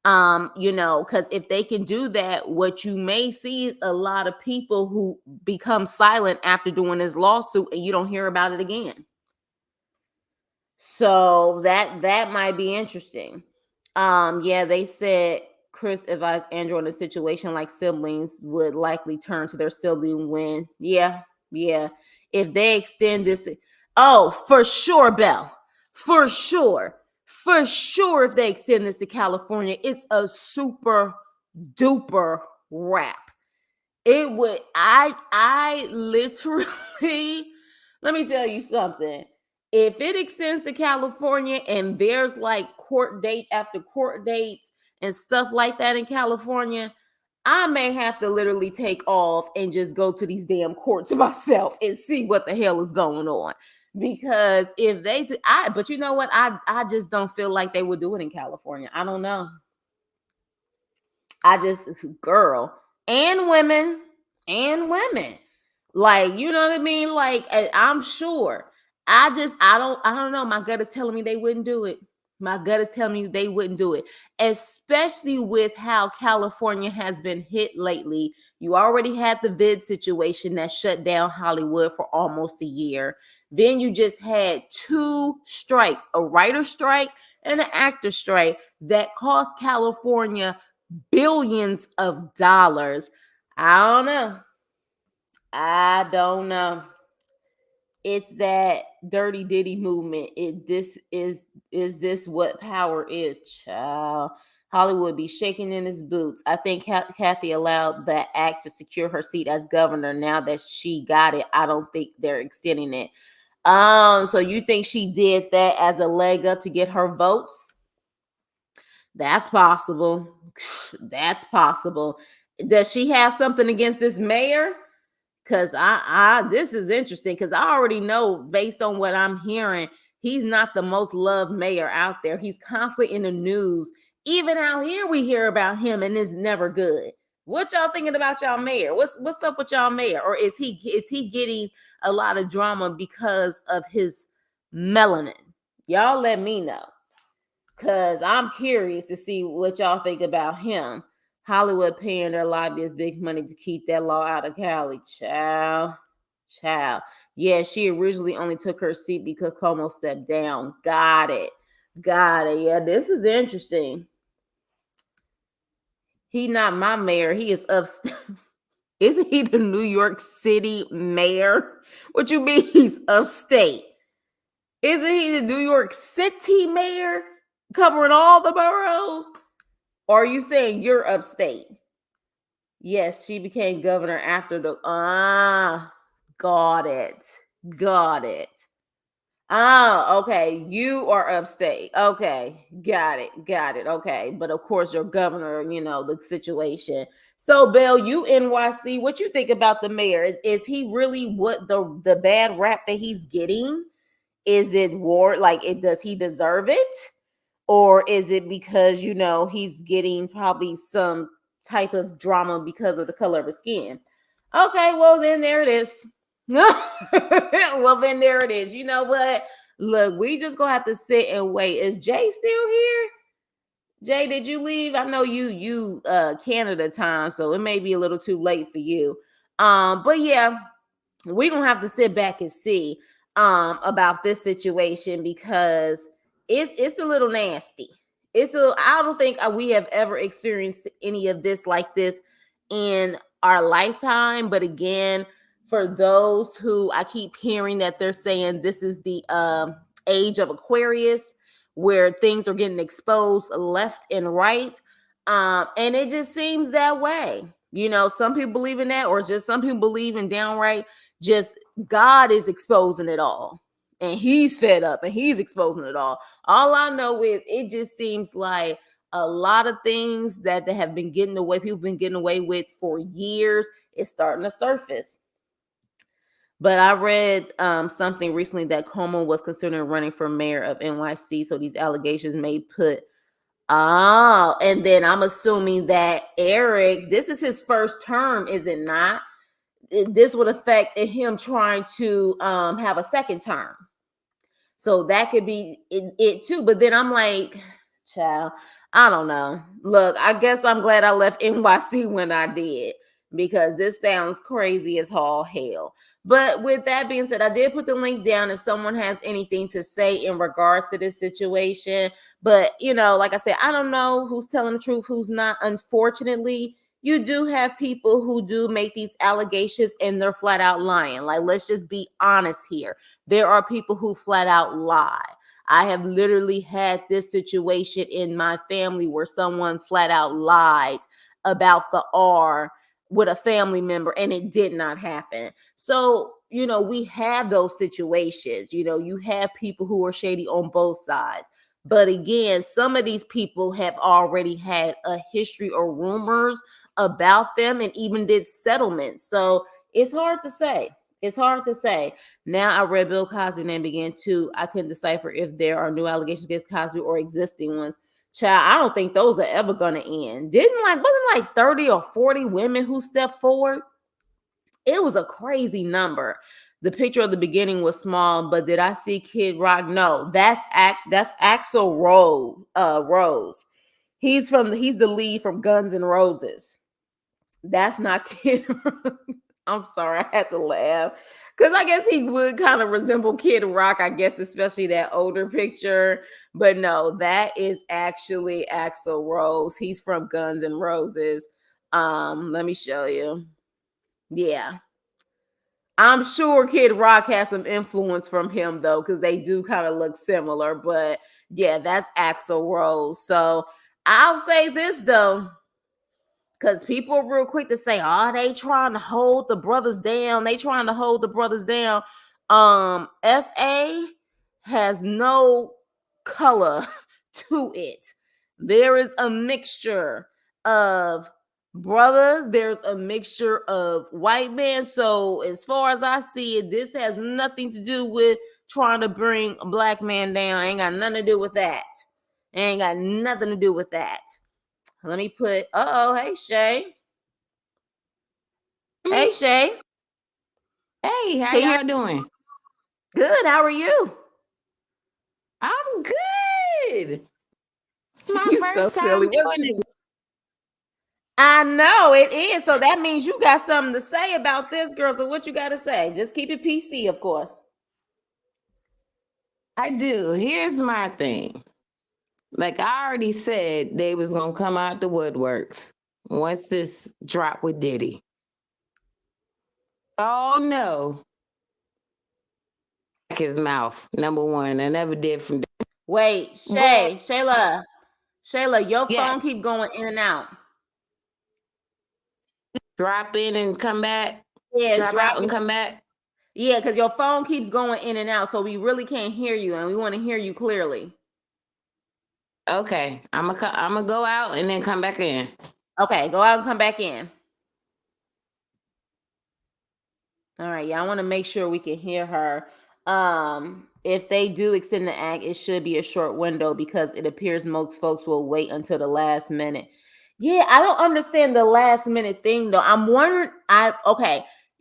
Because if they can do that, what you may see is a lot of people who become silent after doing this lawsuit and you don't hear about it again. So that might be interesting. Yeah, they said Chris advised Andrew in a situation like siblings would likely turn to their sibling when, yeah, if they extend this. Oh, for sure, Belle, for sure, for sure. If they extend this to California, it's a super duper wrap. It would. I literally. Let me tell you something. If it extends to California and there's like court date after court dates and stuff like that in California, I may have to literally take off and just go to these damn courts myself and see what the hell is going on. Because if they do, but you know what? I just don't feel like they would do it in California. I don't know. I just, girl, and women, and women. Like, you know what I mean? Like, I'm sure. I don't know. My gut is telling me they wouldn't do it. My gut is telling me they wouldn't do it, especially with how California has been hit lately. You already had the vid situation that shut down Hollywood for almost a year. Then you just had two strikes, a writer strike and an actor strike, that cost California billions of dollars. I don't know. I don't know. It's that dirty diddy movement. This is this what power is, child. Hollywood be shaking in his boots. I think Kathy allowed that act to secure her seat as governor. Now that she got it, I don't think they're extending it. So you think she did that as a leg up to get her votes? That's possible. That's possible. Does she have something against this mayor? Because this is interesting because I already know based on what I'm hearing, he's not the most loved mayor out there. He's constantly in the news. Even out here, we hear about him, and it's never good. What y'all thinking about y'all mayor? What's up with y'all mayor? Or is he getting a lot of drama because of his melanin? Y'all let me know. Cause I'm curious to see what y'all think about him. Hollywood paying their lobbyists big money to keep that law out of Cali. Child. Child. Yeah, she originally only took her seat because Como stepped down. Got it. Got it. Yeah, this is interesting. He not my mayor. He is upstate. Isn't he the New York City mayor? What you mean he's upstate? Isn't he the New York City mayor covering all the boroughs? Or are you saying you're upstate? Yes, she became governor after the got it. Got it. Oh, okay. You are upstate. Okay. Got it. Got it. Okay. But of course, your governor, the situation. So, Belle, you NYC, what you think about the mayor? Is he really what the bad rap that he's getting? Is it war? Like, does he deserve it? Or is it because, he's getting probably some type of drama because of the color of his skin? Okay, well, then there it is. Well, then there it is. You know what? Look, we just gonna have to sit and wait. Is Jay still here? Jay, did you leave? I know you Canada time, so it may be a little too late for you. But yeah, we're gonna have to sit back and see about this situation because it's a little nasty. I don't think we have ever experienced any of this like this in our lifetime. But again, for those who I keep hearing that they're saying this is the age of Aquarius, where things are getting exposed left and right. And it just seems that way. Some people believe in that, or just some people believe in downright just God is exposing it all. And he's fed up and he's exposing it all. All I know is it just seems like a lot of things that have been people have been getting away with for years is starting to surface. But I read something recently that Como was considering running for mayor of NYC. So these allegations may put and then I'm assuming that Eric, this is his first term, is it not? This would affect him trying to have a second term. So that could be it too. But then I'm like, child, I don't know. Look, I guess I'm glad I left NYC when I did because this sounds crazy as all hell. But with that being said, I did put the link down if someone has anything to say in regards to this situation. But, like I said, I don't know who's telling the truth, who's not. Unfortunately, you do have people who do make these allegations and they're flat out lying. Like, let's just be honest here. There are people who flat out lie. I have literally had this situation in my family where someone flat out lied about the R with a family member and it did not happen. So, we have those situations. You have people who are shady on both sides. But again, some of these people have already had a history or rumors about them and even did settlements. So it's hard to say. It's hard to say. Now I read Bill Cosby name again too. I couldn't decipher if there are new allegations against Cosby or existing ones. Child, I don't think those are ever gonna end. Wasn't like 30 or 40 women who stepped forward? It was a crazy number. The picture of the beginning was small, but did I see Kid Rock? No, that's Axl Rose. He's the lead from Guns N' Roses. That's not Kid Rock. I'm sorry, I had to laugh. Because I guess he would kind of resemble Kid Rock, I guess, especially that older picture. But no, that is actually Axl Rose. He's from Guns N' Roses. Let me show you. Yeah. I'm sure Kid Rock has some influence from him though, because they do kind of look similar. But yeah, that's Axl Rose. So I'll say this though, because people are real quick to say, "Oh, they trying to hold the brothers down. They trying to hold the brothers down." SA has no color to it. There is a mixture of brothers. There's a mixture of white men. So as far as I see it, this has nothing to do with trying to bring a black man down. Ain't got nothing to do with that. Ain't got nothing to do with that. Let me put. Hey Shay. Hey Me? Shay. Hey, how Can you hear? y'all doing? Good. How are you? I'm good. It's my You so first time silly. What's doing it. I know it is. So that means you got something to say about this girl. So what you got to say? Just keep it PC, of course. I do. Here's my thing. Like I already said, they was gonna come out the woodworks once this drop with Diddy. Oh no, his mouth. Number one, I never did from. Wait, But Shayla, your phone yes, keep going in and out. drop in and come back. Yeah, it's Drop out and dropping. come back. Yeah, because your phone keeps going in and out, so we really can't hear you, and we want to hear you clearly. Okay, I'm gonna go out and then come back in. Okay, go out and come back in. All right, yeah, I want to make sure we can hear her. If they do extend the act, it should be a short window because it appears most folks will wait until the last minute. Yeah, I don't understand the last minute thing though. I'm wondering.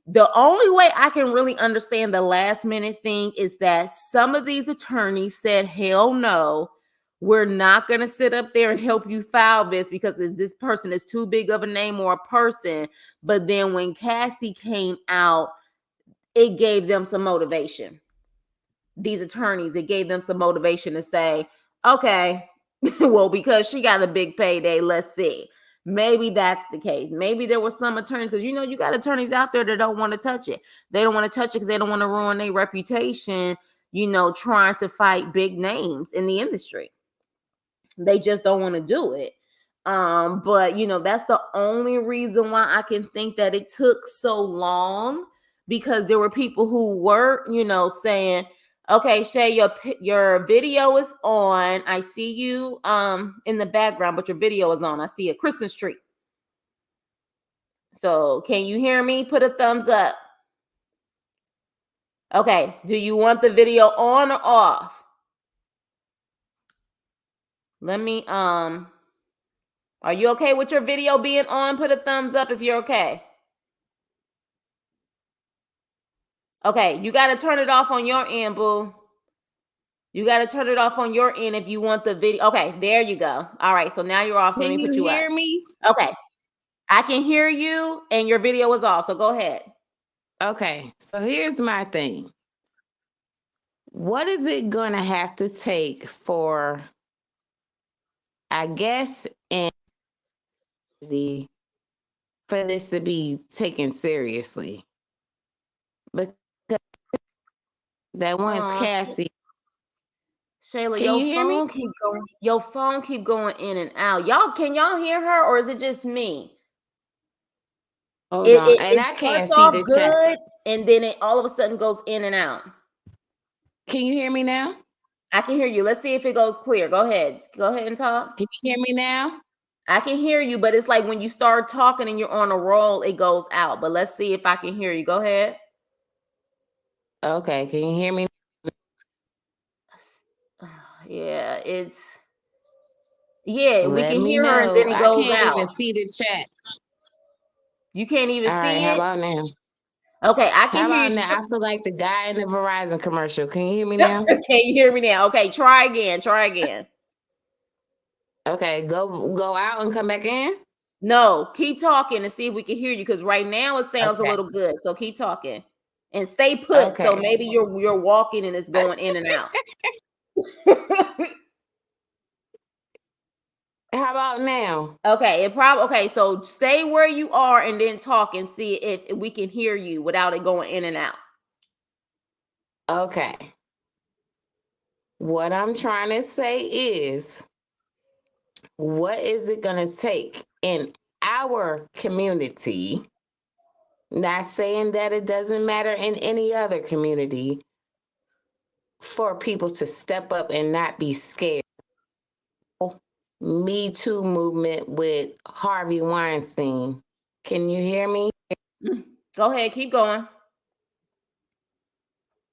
The only way I can really understand the last minute thing is that some of these attorneys said, "Hell no, we're not going to sit up there and help you file this because this person is too big of a name or a person." But then when Cassie came out, it gave them some motivation. These attorneys, it gave them some motivation to say, okay, well, because she got a big payday, let's see. Maybe that's the case. Maybe there were some attorneys, because you got attorneys out there that don't want to touch it. They don't want to touch it because they don't want to ruin their reputation, trying to fight big names in the industry. They just don't want to do it. But that's the only reason why I can think that it took so long, because there were people who were, saying, "Okay, Shay, your video is on. I see you in the background, but your video is on. I see a Christmas tree. So can you hear me? Put a thumbs up. Okay, do you want the video on or off? Let me Are you okay with your video being on? Put a thumbs up if you're okay. Okay, you got to turn it off on your end, boo. You got to turn it off on your end if you want the video. Okay, there you go. All right, so now you're off. So let Can me you put you up. hear me? Okay, I can hear you, and your video is off. So go ahead. Okay, so here's my thing. What is it gonna have to take for, I guess, in the for this to be taken seriously? Because that once Oh, Cassie, Shayla, can your you hear me? phone keep going. Your phone keep going in and out. Can y'all hear her, or is it just me? Hold It on, it, and it I can't starts see off the chat. good, and then it all of a sudden goes in and out. Can you hear me now? I can hear you. Let's see if it goes clear. Go ahead. Go ahead and talk. Can you hear me now? I can hear you, but it's like when you start talking and you're on a roll, it goes out. But let's see if I can hear you. Go ahead. Okay, can you hear me? Yeah, we Let can me hear her and know. then it I goes can't out. even see the chat. You can't even All right, see how it. about now? Okay, I can How hear about you. now? I feel like the guy in the Verizon commercial. Can you hear me now? Can you hear me now? Okay, try again. Try again. Okay, go out and come back in. No, keep talking and see if we can hear you because right now it sounds a Okay. little good. So keep talking and stay put. So Okay. maybe you're walking and it's going in and out. How about now? Okay, so stay where you are and then talk and see if we can hear you without it going in and out. Okay. What I'm trying to say is, what is it going to take in our community? Not saying that it doesn't matter in any other community, for people to step up and not be scared. Me Too movement with Harvey Weinstein. Can you hear me? Go ahead, keep going.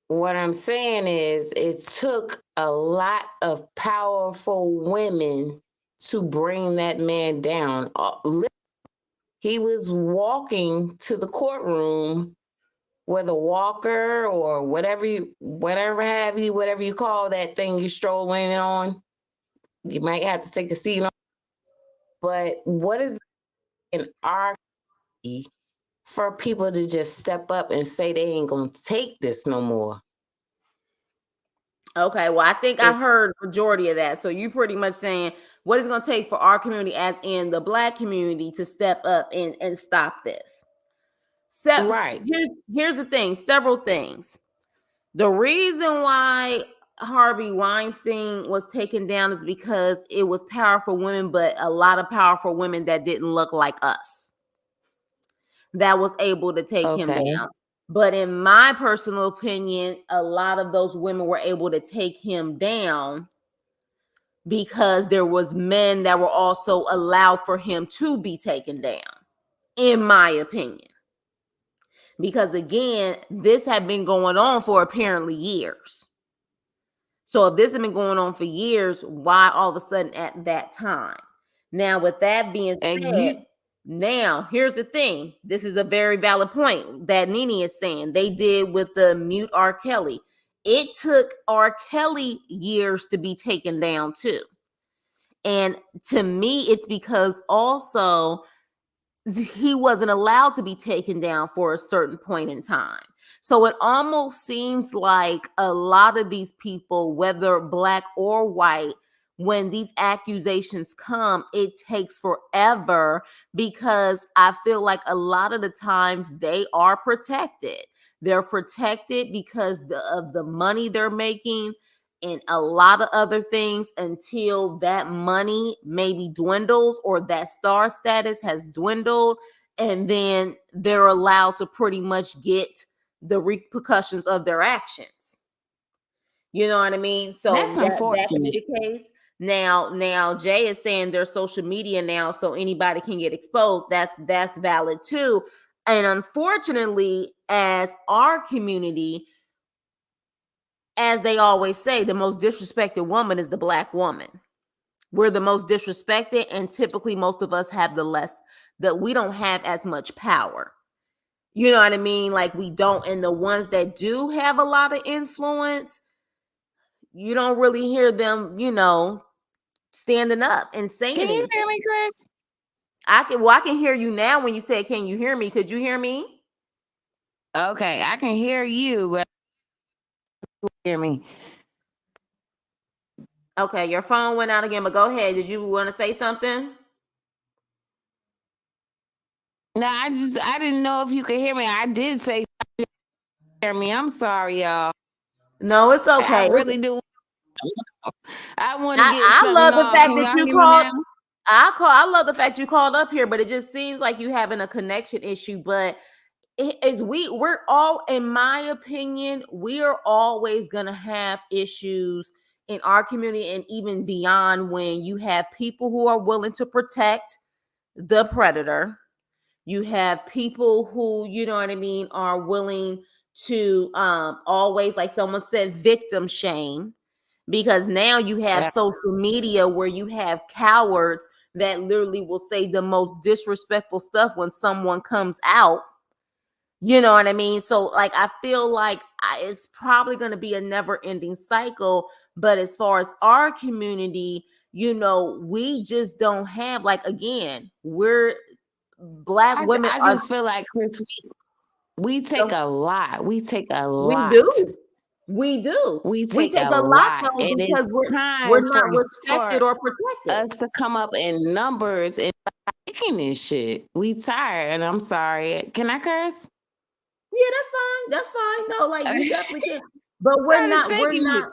What I'm saying is, it took a lot of powerful women to bring that man down. He was walking to the courtroom with a walker or whatever whatever you call that thing you strolling on. You might have to take a seat on. But what is in our for people to just step up and say they ain't gonna take this no more? Okay, well, I think I It, heard majority of that. So you pretty much saying what it's going to take for our community, as in the Black community, to step up and stop this. So, right. here's the thing: several things. The reason why Harvey Weinstein was taken down is because it was powerful women, but a lot of powerful women that didn't look like us that was able to take him Okay. down. But in my personal opinion, a lot of those women were able to take him down because there was men that were also allowed for him to be taken down, in my opinion. Because again, this had been going on for apparently years. So if this has been going on for years, why all of a sudden at that time? Now, with that being And said, you now here's the thing. This is a very valid point that Nene is saying. They did with the mute R. Kelly. It took R. Kelly years to be taken down too. And to me, it's because also he wasn't allowed to be taken down for a certain point in time. So it almost seems like a lot of these people, whether black or white, when these accusations come, it takes forever because I feel like a lot of the times they are protected. They're protected because of the money they're making and a lot of other things until that money maybe dwindles or that star status has dwindled, and then they're allowed to pretty much get the repercussions of their actions. You know what I mean? that's So that could be unfortunate. the case. Now Jay is saying there's social media now, so anybody can get exposed. That's valid too. And unfortunately, as our community, as they always say, the most disrespected woman is the black woman. We're the most disrespected, and typically most of us have that we don't have as much power. You know what I mean? Like we don't, and the ones that do have a lot of influence, you don't really hear them, standing up and saying Can you anything. hear me, Chris? I can hear you now when you say, "Can you hear me?" Could you hear me? Okay, I can hear you, but hear me. Okay, your phone went out again, but go ahead. Did you want to say something? No, I didn't know if you could hear me. I did say hear me. I'm sorry, y'all. No, it's I okay. really do. I want to get I something love the off. fact Can that y'all you hear me called. now? I love the fact you called up here, but it just seems like you having a connection issue. But we're all, in my opinion, we are always gonna have issues in our community and even beyond, when you have people who are willing to protect the predator. You have people who, you know what I mean, are willing to always, like someone said, victim shame, because now you have Yeah. social media where you have cowards that literally will say the most disrespectful stuff when someone comes out. You know what I mean? So, like, I feel like it's probably going to be a never ending cycle. But as far as our community, we just don't have, like, again, we're black women I are just feel like, Chris, we take so a lot. We take a we lot. do. We do. We We take take a a lot lot. though, And because it's we're time not for respected or protected. us to come up in numbers and making this shit. We tired, and I'm sorry. Can I curse? Yeah, that's fine. That's fine. No, like, you definitely can. But I'm we're tired of not, we're taking it. not,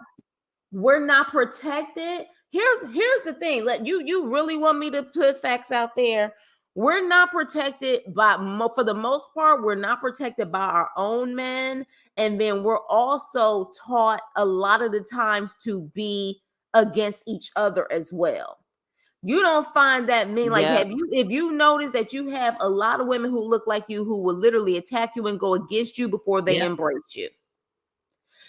we're not protected. Here's the thing. Let you really want me to put facts out there. We're not protected for the most part, we're not protected by our own men. And then we're also taught a lot of the times to be against each other as well. You don't find that men, like, Yep. if you notice that you have a lot of women who look like you, who will literally attack you and go against you before they Yep. embrace you.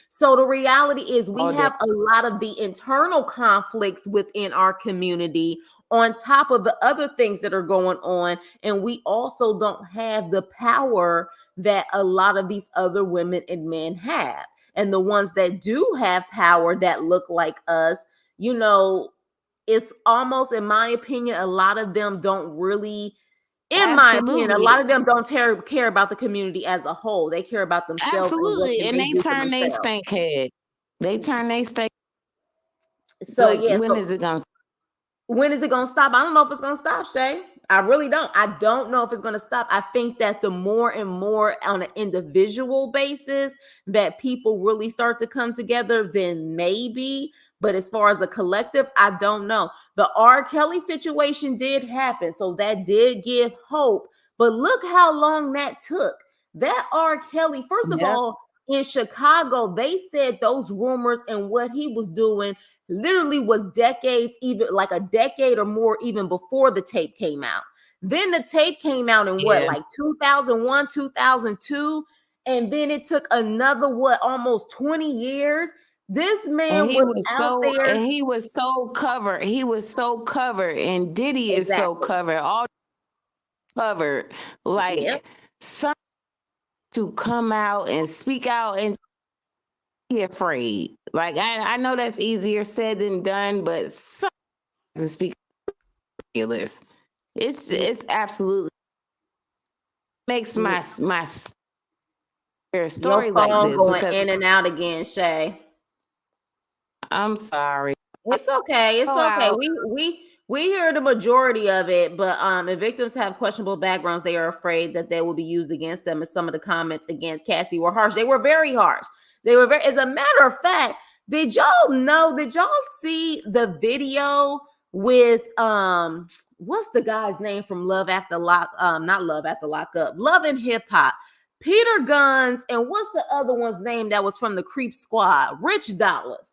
So the reality is, we All day. have a lot of the internal conflicts within our community on top of the other things that are going on. And we also don't have the power that a lot of these other women and men have. And the ones that do have power that look like us, it's almost, in my opinion, a lot of them don't really, in my opinion, a Absolutely. lot of them don't care about the community as a whole. They care about themselves and what Absolutely. can And they they do for turn they themselves. stank head. They turn they stank. So Like, yeah, when is it gonna when is it going to stop? I don't know if it's going to stop, Shay. I really don't. I don't know if it's going to stop. I think that the more and more on an individual basis that people really start to come together, then maybe. But as far as a collective, I don't know. The R. Kelly situation did happen, so that did give hope. But look how long that took. That R. Kelly, first of Yep. all, in Chicago, they said those rumors and what he was doing literally was decades, even like a decade or more, even before the tape came out. Then the tape came out in what, Yeah. like 2001, 2002, and then it took another, what, almost 20 years. This And man he was was out so there. and he was so covered. He was so covered. And Diddy is so Exactly. covered. All covered. Yep. Like, some to come out and speak out and be afraid. Like, I know that's easier said than done, but some to speak ridiculous. It's absolutely makes my Your story like phone this going because in and out again, Shay. I'm sorry. It's okay. It's Go okay. out. We hear the majority of it, but if victims have questionable backgrounds, they are afraid that they will be used against them. And some of the comments against Cassie were harsh. They were very harsh. They were very. As a matter of fact, did y'all know? Did y'all see the video with what's the guy's name from Love After Lock? Not Love After Lockup. Love and Hip Hop. Peter Guns, and what's the other one's name that was from the Creep Squad? Rich Dollars.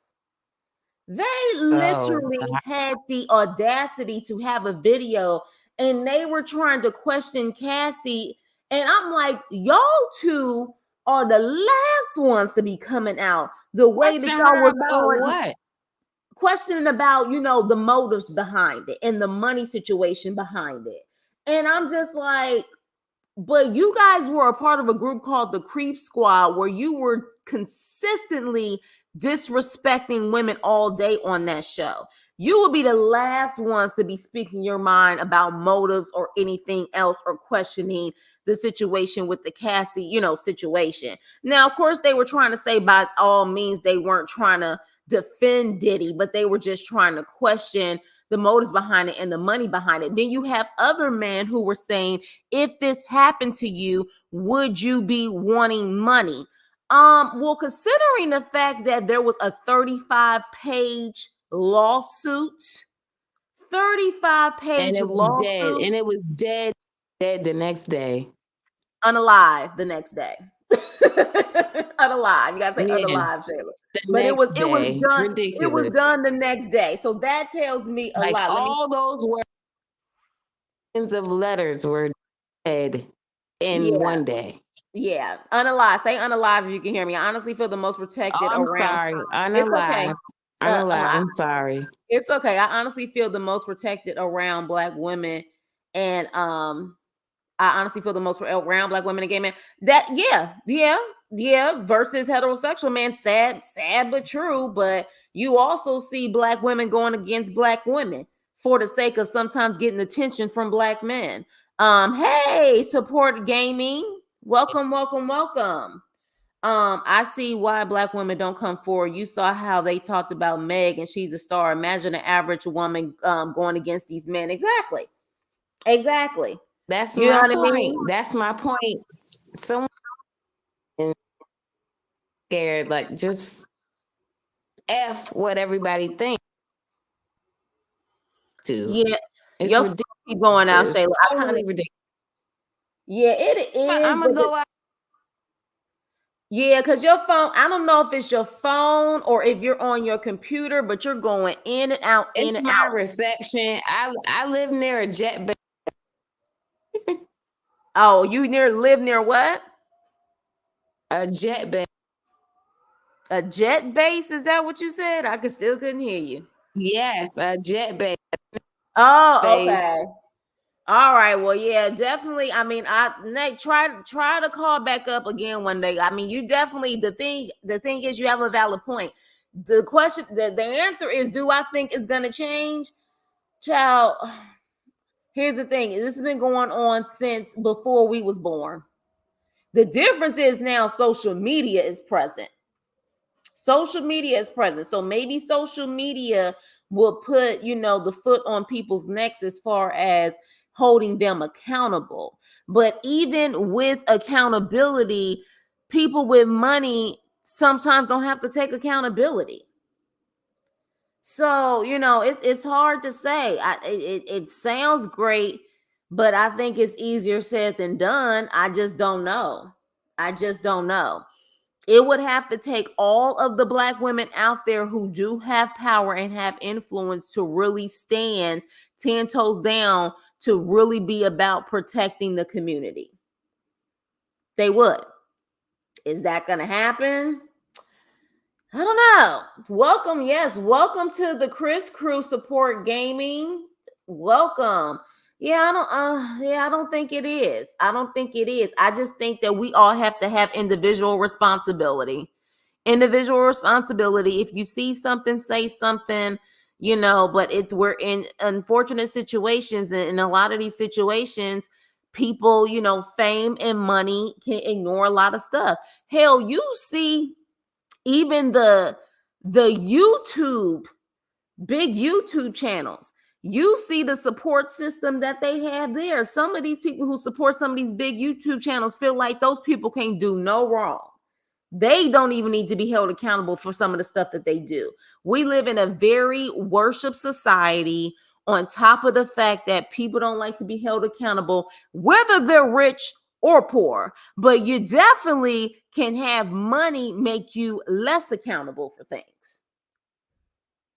They Oh, literally had the audacity to have a video, and they were trying to question Cassie. And I'm like, y'all two are the last ones to be coming out the way that question y'all her was about on, what? questioning about, the motives behind it and the money situation behind it. And I'm just like, but you guys were a part of a group called the Creep Squad, where you were consistently disrespecting women all day on that show. You will be the last ones to be speaking your mind about motives or anything else, or questioning the situation with the Cassie, situation. Now, of course, they were trying to say by all means they weren't trying to defend Diddy, but they were just trying to question the motives behind it and the money behind it. Then you have other men who were saying, if this happened to you, would you be wanting money? Well, considering the fact that there was a 35-page lawsuit, 35-page And it was dead. lawsuit, And it was dead the next day. unalive the next day. Unalive. You gotta say Yeah, unalive, Shayla. the But it was next it was day. done. It was Ridiculous. done the next day. So that tells me a Like lot. all those words of letters were dead in Yeah, one day. yeah. Unalive. Say unalive if you can hear me. I honestly feel the most Oh, protected I'm around. sorry. It's okay. Unalive. Unalive. I, I'm sorry. it's okay. I honestly feel the most protected around Black women, and I honestly feel the most around Black women and gay men. That yeah. Versus heterosexual men. Sad but true. But you also see Black women going against Black women for the sake of sometimes getting attention from Black men. Hey, support gaming. Welcome, welcome, welcome. I see why Black women don't come forward. You saw how they talked about Meg and she's a star. Imagine an average woman going against these men. Exactly. That's You know my what I point. mean? That's my point. Someone scared, like just F what everybody thinks to. Yeah. It's Your phone ridiculous. keep going out, Shayla. It's totally ridiculous. Yeah, it is, I'm but gonna go out. yeah, because your phone, I don't know if it's your phone or if you're on your computer, but you're going in and out, in It's and my out. reception. I live near a jet base. Oh, you live near what? A jet base. A jet base? Is that what you said? I still couldn't hear you. Yes, a jet base. Oh, Base. okay. All right. Well, yeah, definitely. I mean, Nate, try to call back up again one day. I mean, you definitely the thing is you have a valid point. The question, the answer is, do I think it's gonna change? Child, here's the thing. This has been going on since before we was born. The difference is now social media is present. Social media is present. So maybe social media will put, the foot on people's necks as far as holding them accountable. But even with accountability, people with money sometimes don't have to take accountability. So, it's hard to say. It sounds great, but I think it's easier said than done. I just don't know. I just don't know. It would have to take all of the Black women out there who do have power and have influence to really stand 10 toes down to really be about protecting the community. They would. Is that going to happen? I don't know. Welcome, yes, welcome to the Chris Crew Support Gaming. Welcome. I don't think it is. I don't think it is. I just think that we all have to have individual responsibility. Individual responsibility. If you see something, say something, but we're in unfortunate situations, and in a lot of these situations, people, fame and money can ignore a lot of stuff. Hell, you see even the YouTube, big YouTube channels, you see the support system that they have there. Some of these people who support some of these big YouTube channels feel like those people can't do no wrong. They don't even need to be held accountable for some of the stuff that they do. We live in a very worship society, on top of the fact that people don't like to be held accountable, whether they're rich or poor. But you definitely can have money make you less accountable for things.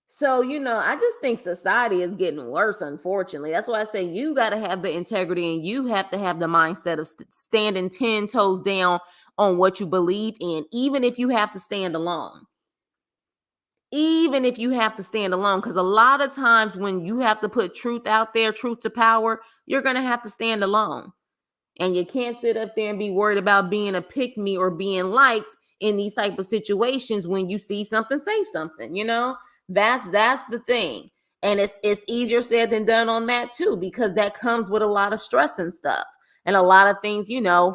So, I just think society is getting worse, unfortunately. That's why I say you got to have the integrity, and you have to have the mindset of standing 10 toes down on what you believe in, even if you have to stand alone. Even if you have to stand alone, because a lot of times when you have to put truth out there, truth to power, you're going to have to stand alone. And you can't sit up there and be worried about being a pick me or being liked in these type of situations. When you see something, say something, that's the thing. And it's easier said than done on that too, because that comes with a lot of stress and stuff, and a lot of things.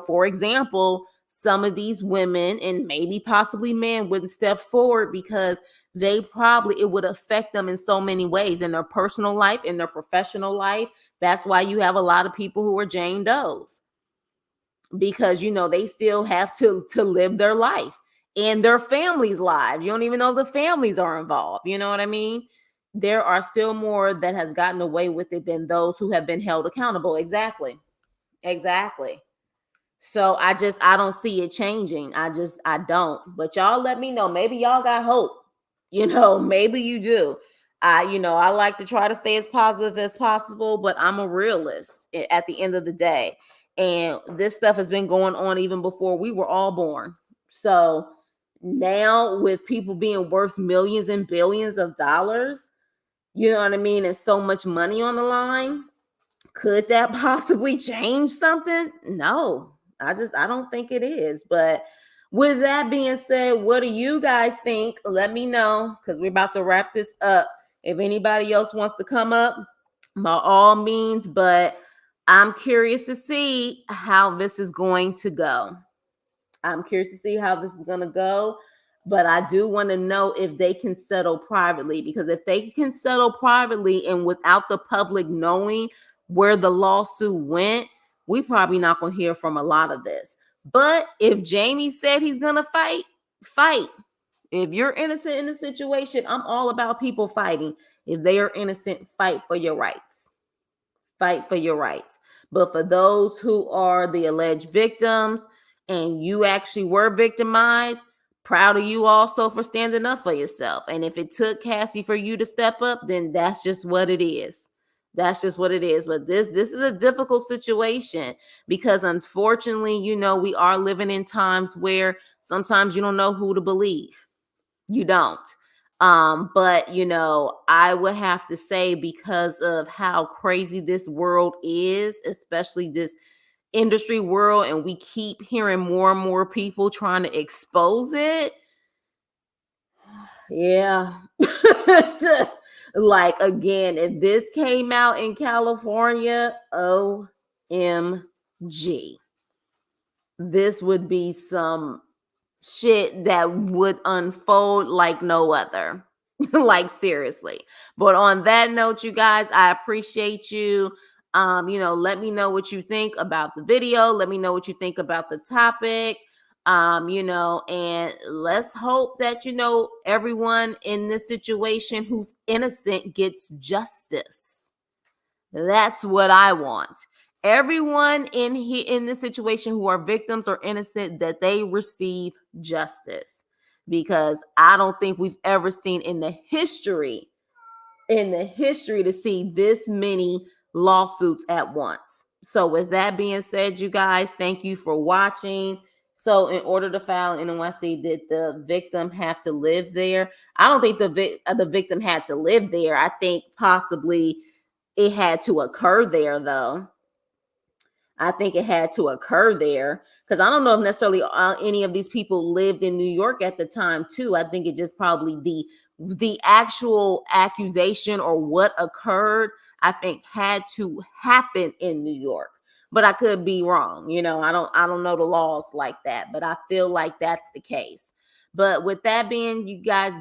For example, some of these women and maybe possibly men wouldn't step forward because it would affect them in so many ways, in their personal life, in their professional life. That's why you have a lot of people who are Jane Does, because they still have to live their life and their families' lives. You don't even know the families are involved. You know what I mean? There are still more that has gotten away with it than those who have been held accountable. Exactly. So I don't see it changing. I don't. But y'all let me know. Maybe y'all got hope. Maybe you do. I like to try to stay as positive as possible, but I'm a realist at the end of the day. And this stuff has been going on even before we were all born. So now, with people being worth millions and billions of dollars, you know what I mean, and so much money on the line, could that possibly change something? No, I don't think it is. But with that being said, what do you guys think? Let me know, because we're about to wrap this up. If anybody else wants to come up, by all means, but I'm curious to see how this is going to go. I'm curious to see how this is going to go. But I do want to know if they can settle privately, because if they can settle privately and without the public knowing where the lawsuit went, we probably not going to hear from a lot of this. But if Jamie said he's going to fight, fight. If you're innocent in a situation, I'm all about people fighting. If they are innocent, fight for your rights. Fight for your rights. But for those who are the alleged victims and you actually were victimized, proud of you also for standing up for yourself. And if it took Cassie for you to step up, then that's just what it is. That's just what it is. But this is a difficult situation, because unfortunately, we are living in times where sometimes you don't know who to believe. You don't. But I would have to say, because of how crazy this world is, especially this industry world, and we keep hearing more and more people trying to expose it. Yeah. Like, again, if this came out in California, OMG, this would be some shit that would unfold like no other. Like, seriously. But on that note, you guys, I appreciate you. Let me know what you think about the video. Let me know what you think about the topic. And let's hope that everyone in this situation who's innocent gets justice. That's what I want. Everyone in this situation who are victims or innocent, that they receive justice, because I don't think we've ever seen in the history to see this many lawsuits at once. So with that being said, you guys, thank you for watching. So in order to file an NYC, did the victim have to live there? I don't think the victim had to live there. I think possibly it had to occur there, though. I think it had to occur there, because I don't know if necessarily any of these people lived in New York at the time too. I think it just probably the actual accusation or what occurred, I think, had to happen in New York. But I could be wrong. I don't know the laws like that, but I feel like that's the case. But with that being, you guys,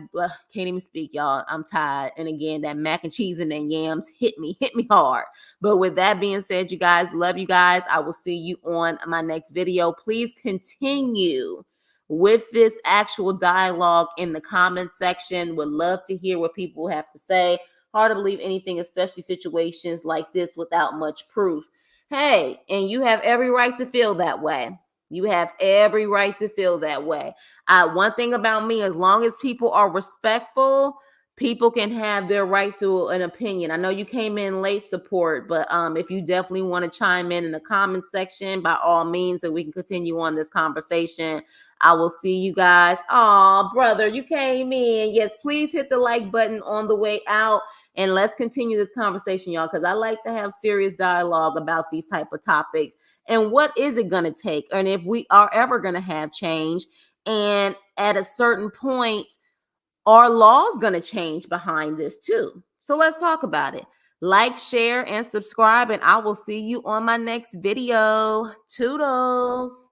can't even speak, y'all. I'm tired. And again, that mac and cheese and then yams hit me hard. But with that being said, you guys, love you guys. I will see you on my next video. Please continue with this actual dialogue in the comment section. Would love to hear what people have to say. Hard to believe anything, especially situations like this without much proof. Hey, and you have every right to feel that way. You have every right to feel that way. One thing about me, as long as people are respectful, people can have their right to an opinion. I know you came in late, support, but if you definitely want to chime in the comment section, by all means, so we can continue on this conversation. I will see you guys. Oh, brother, you came in. Yes, please hit the like button on the way out. And let's continue this conversation, y'all, because I like to have serious dialogue about these type of topics. And what is it going to take? And if we are ever going to have change, And at a certain point, our law's going to change behind this too. So let's talk about it. Like, share, and subscribe, and I will see you on my next video. Toodles.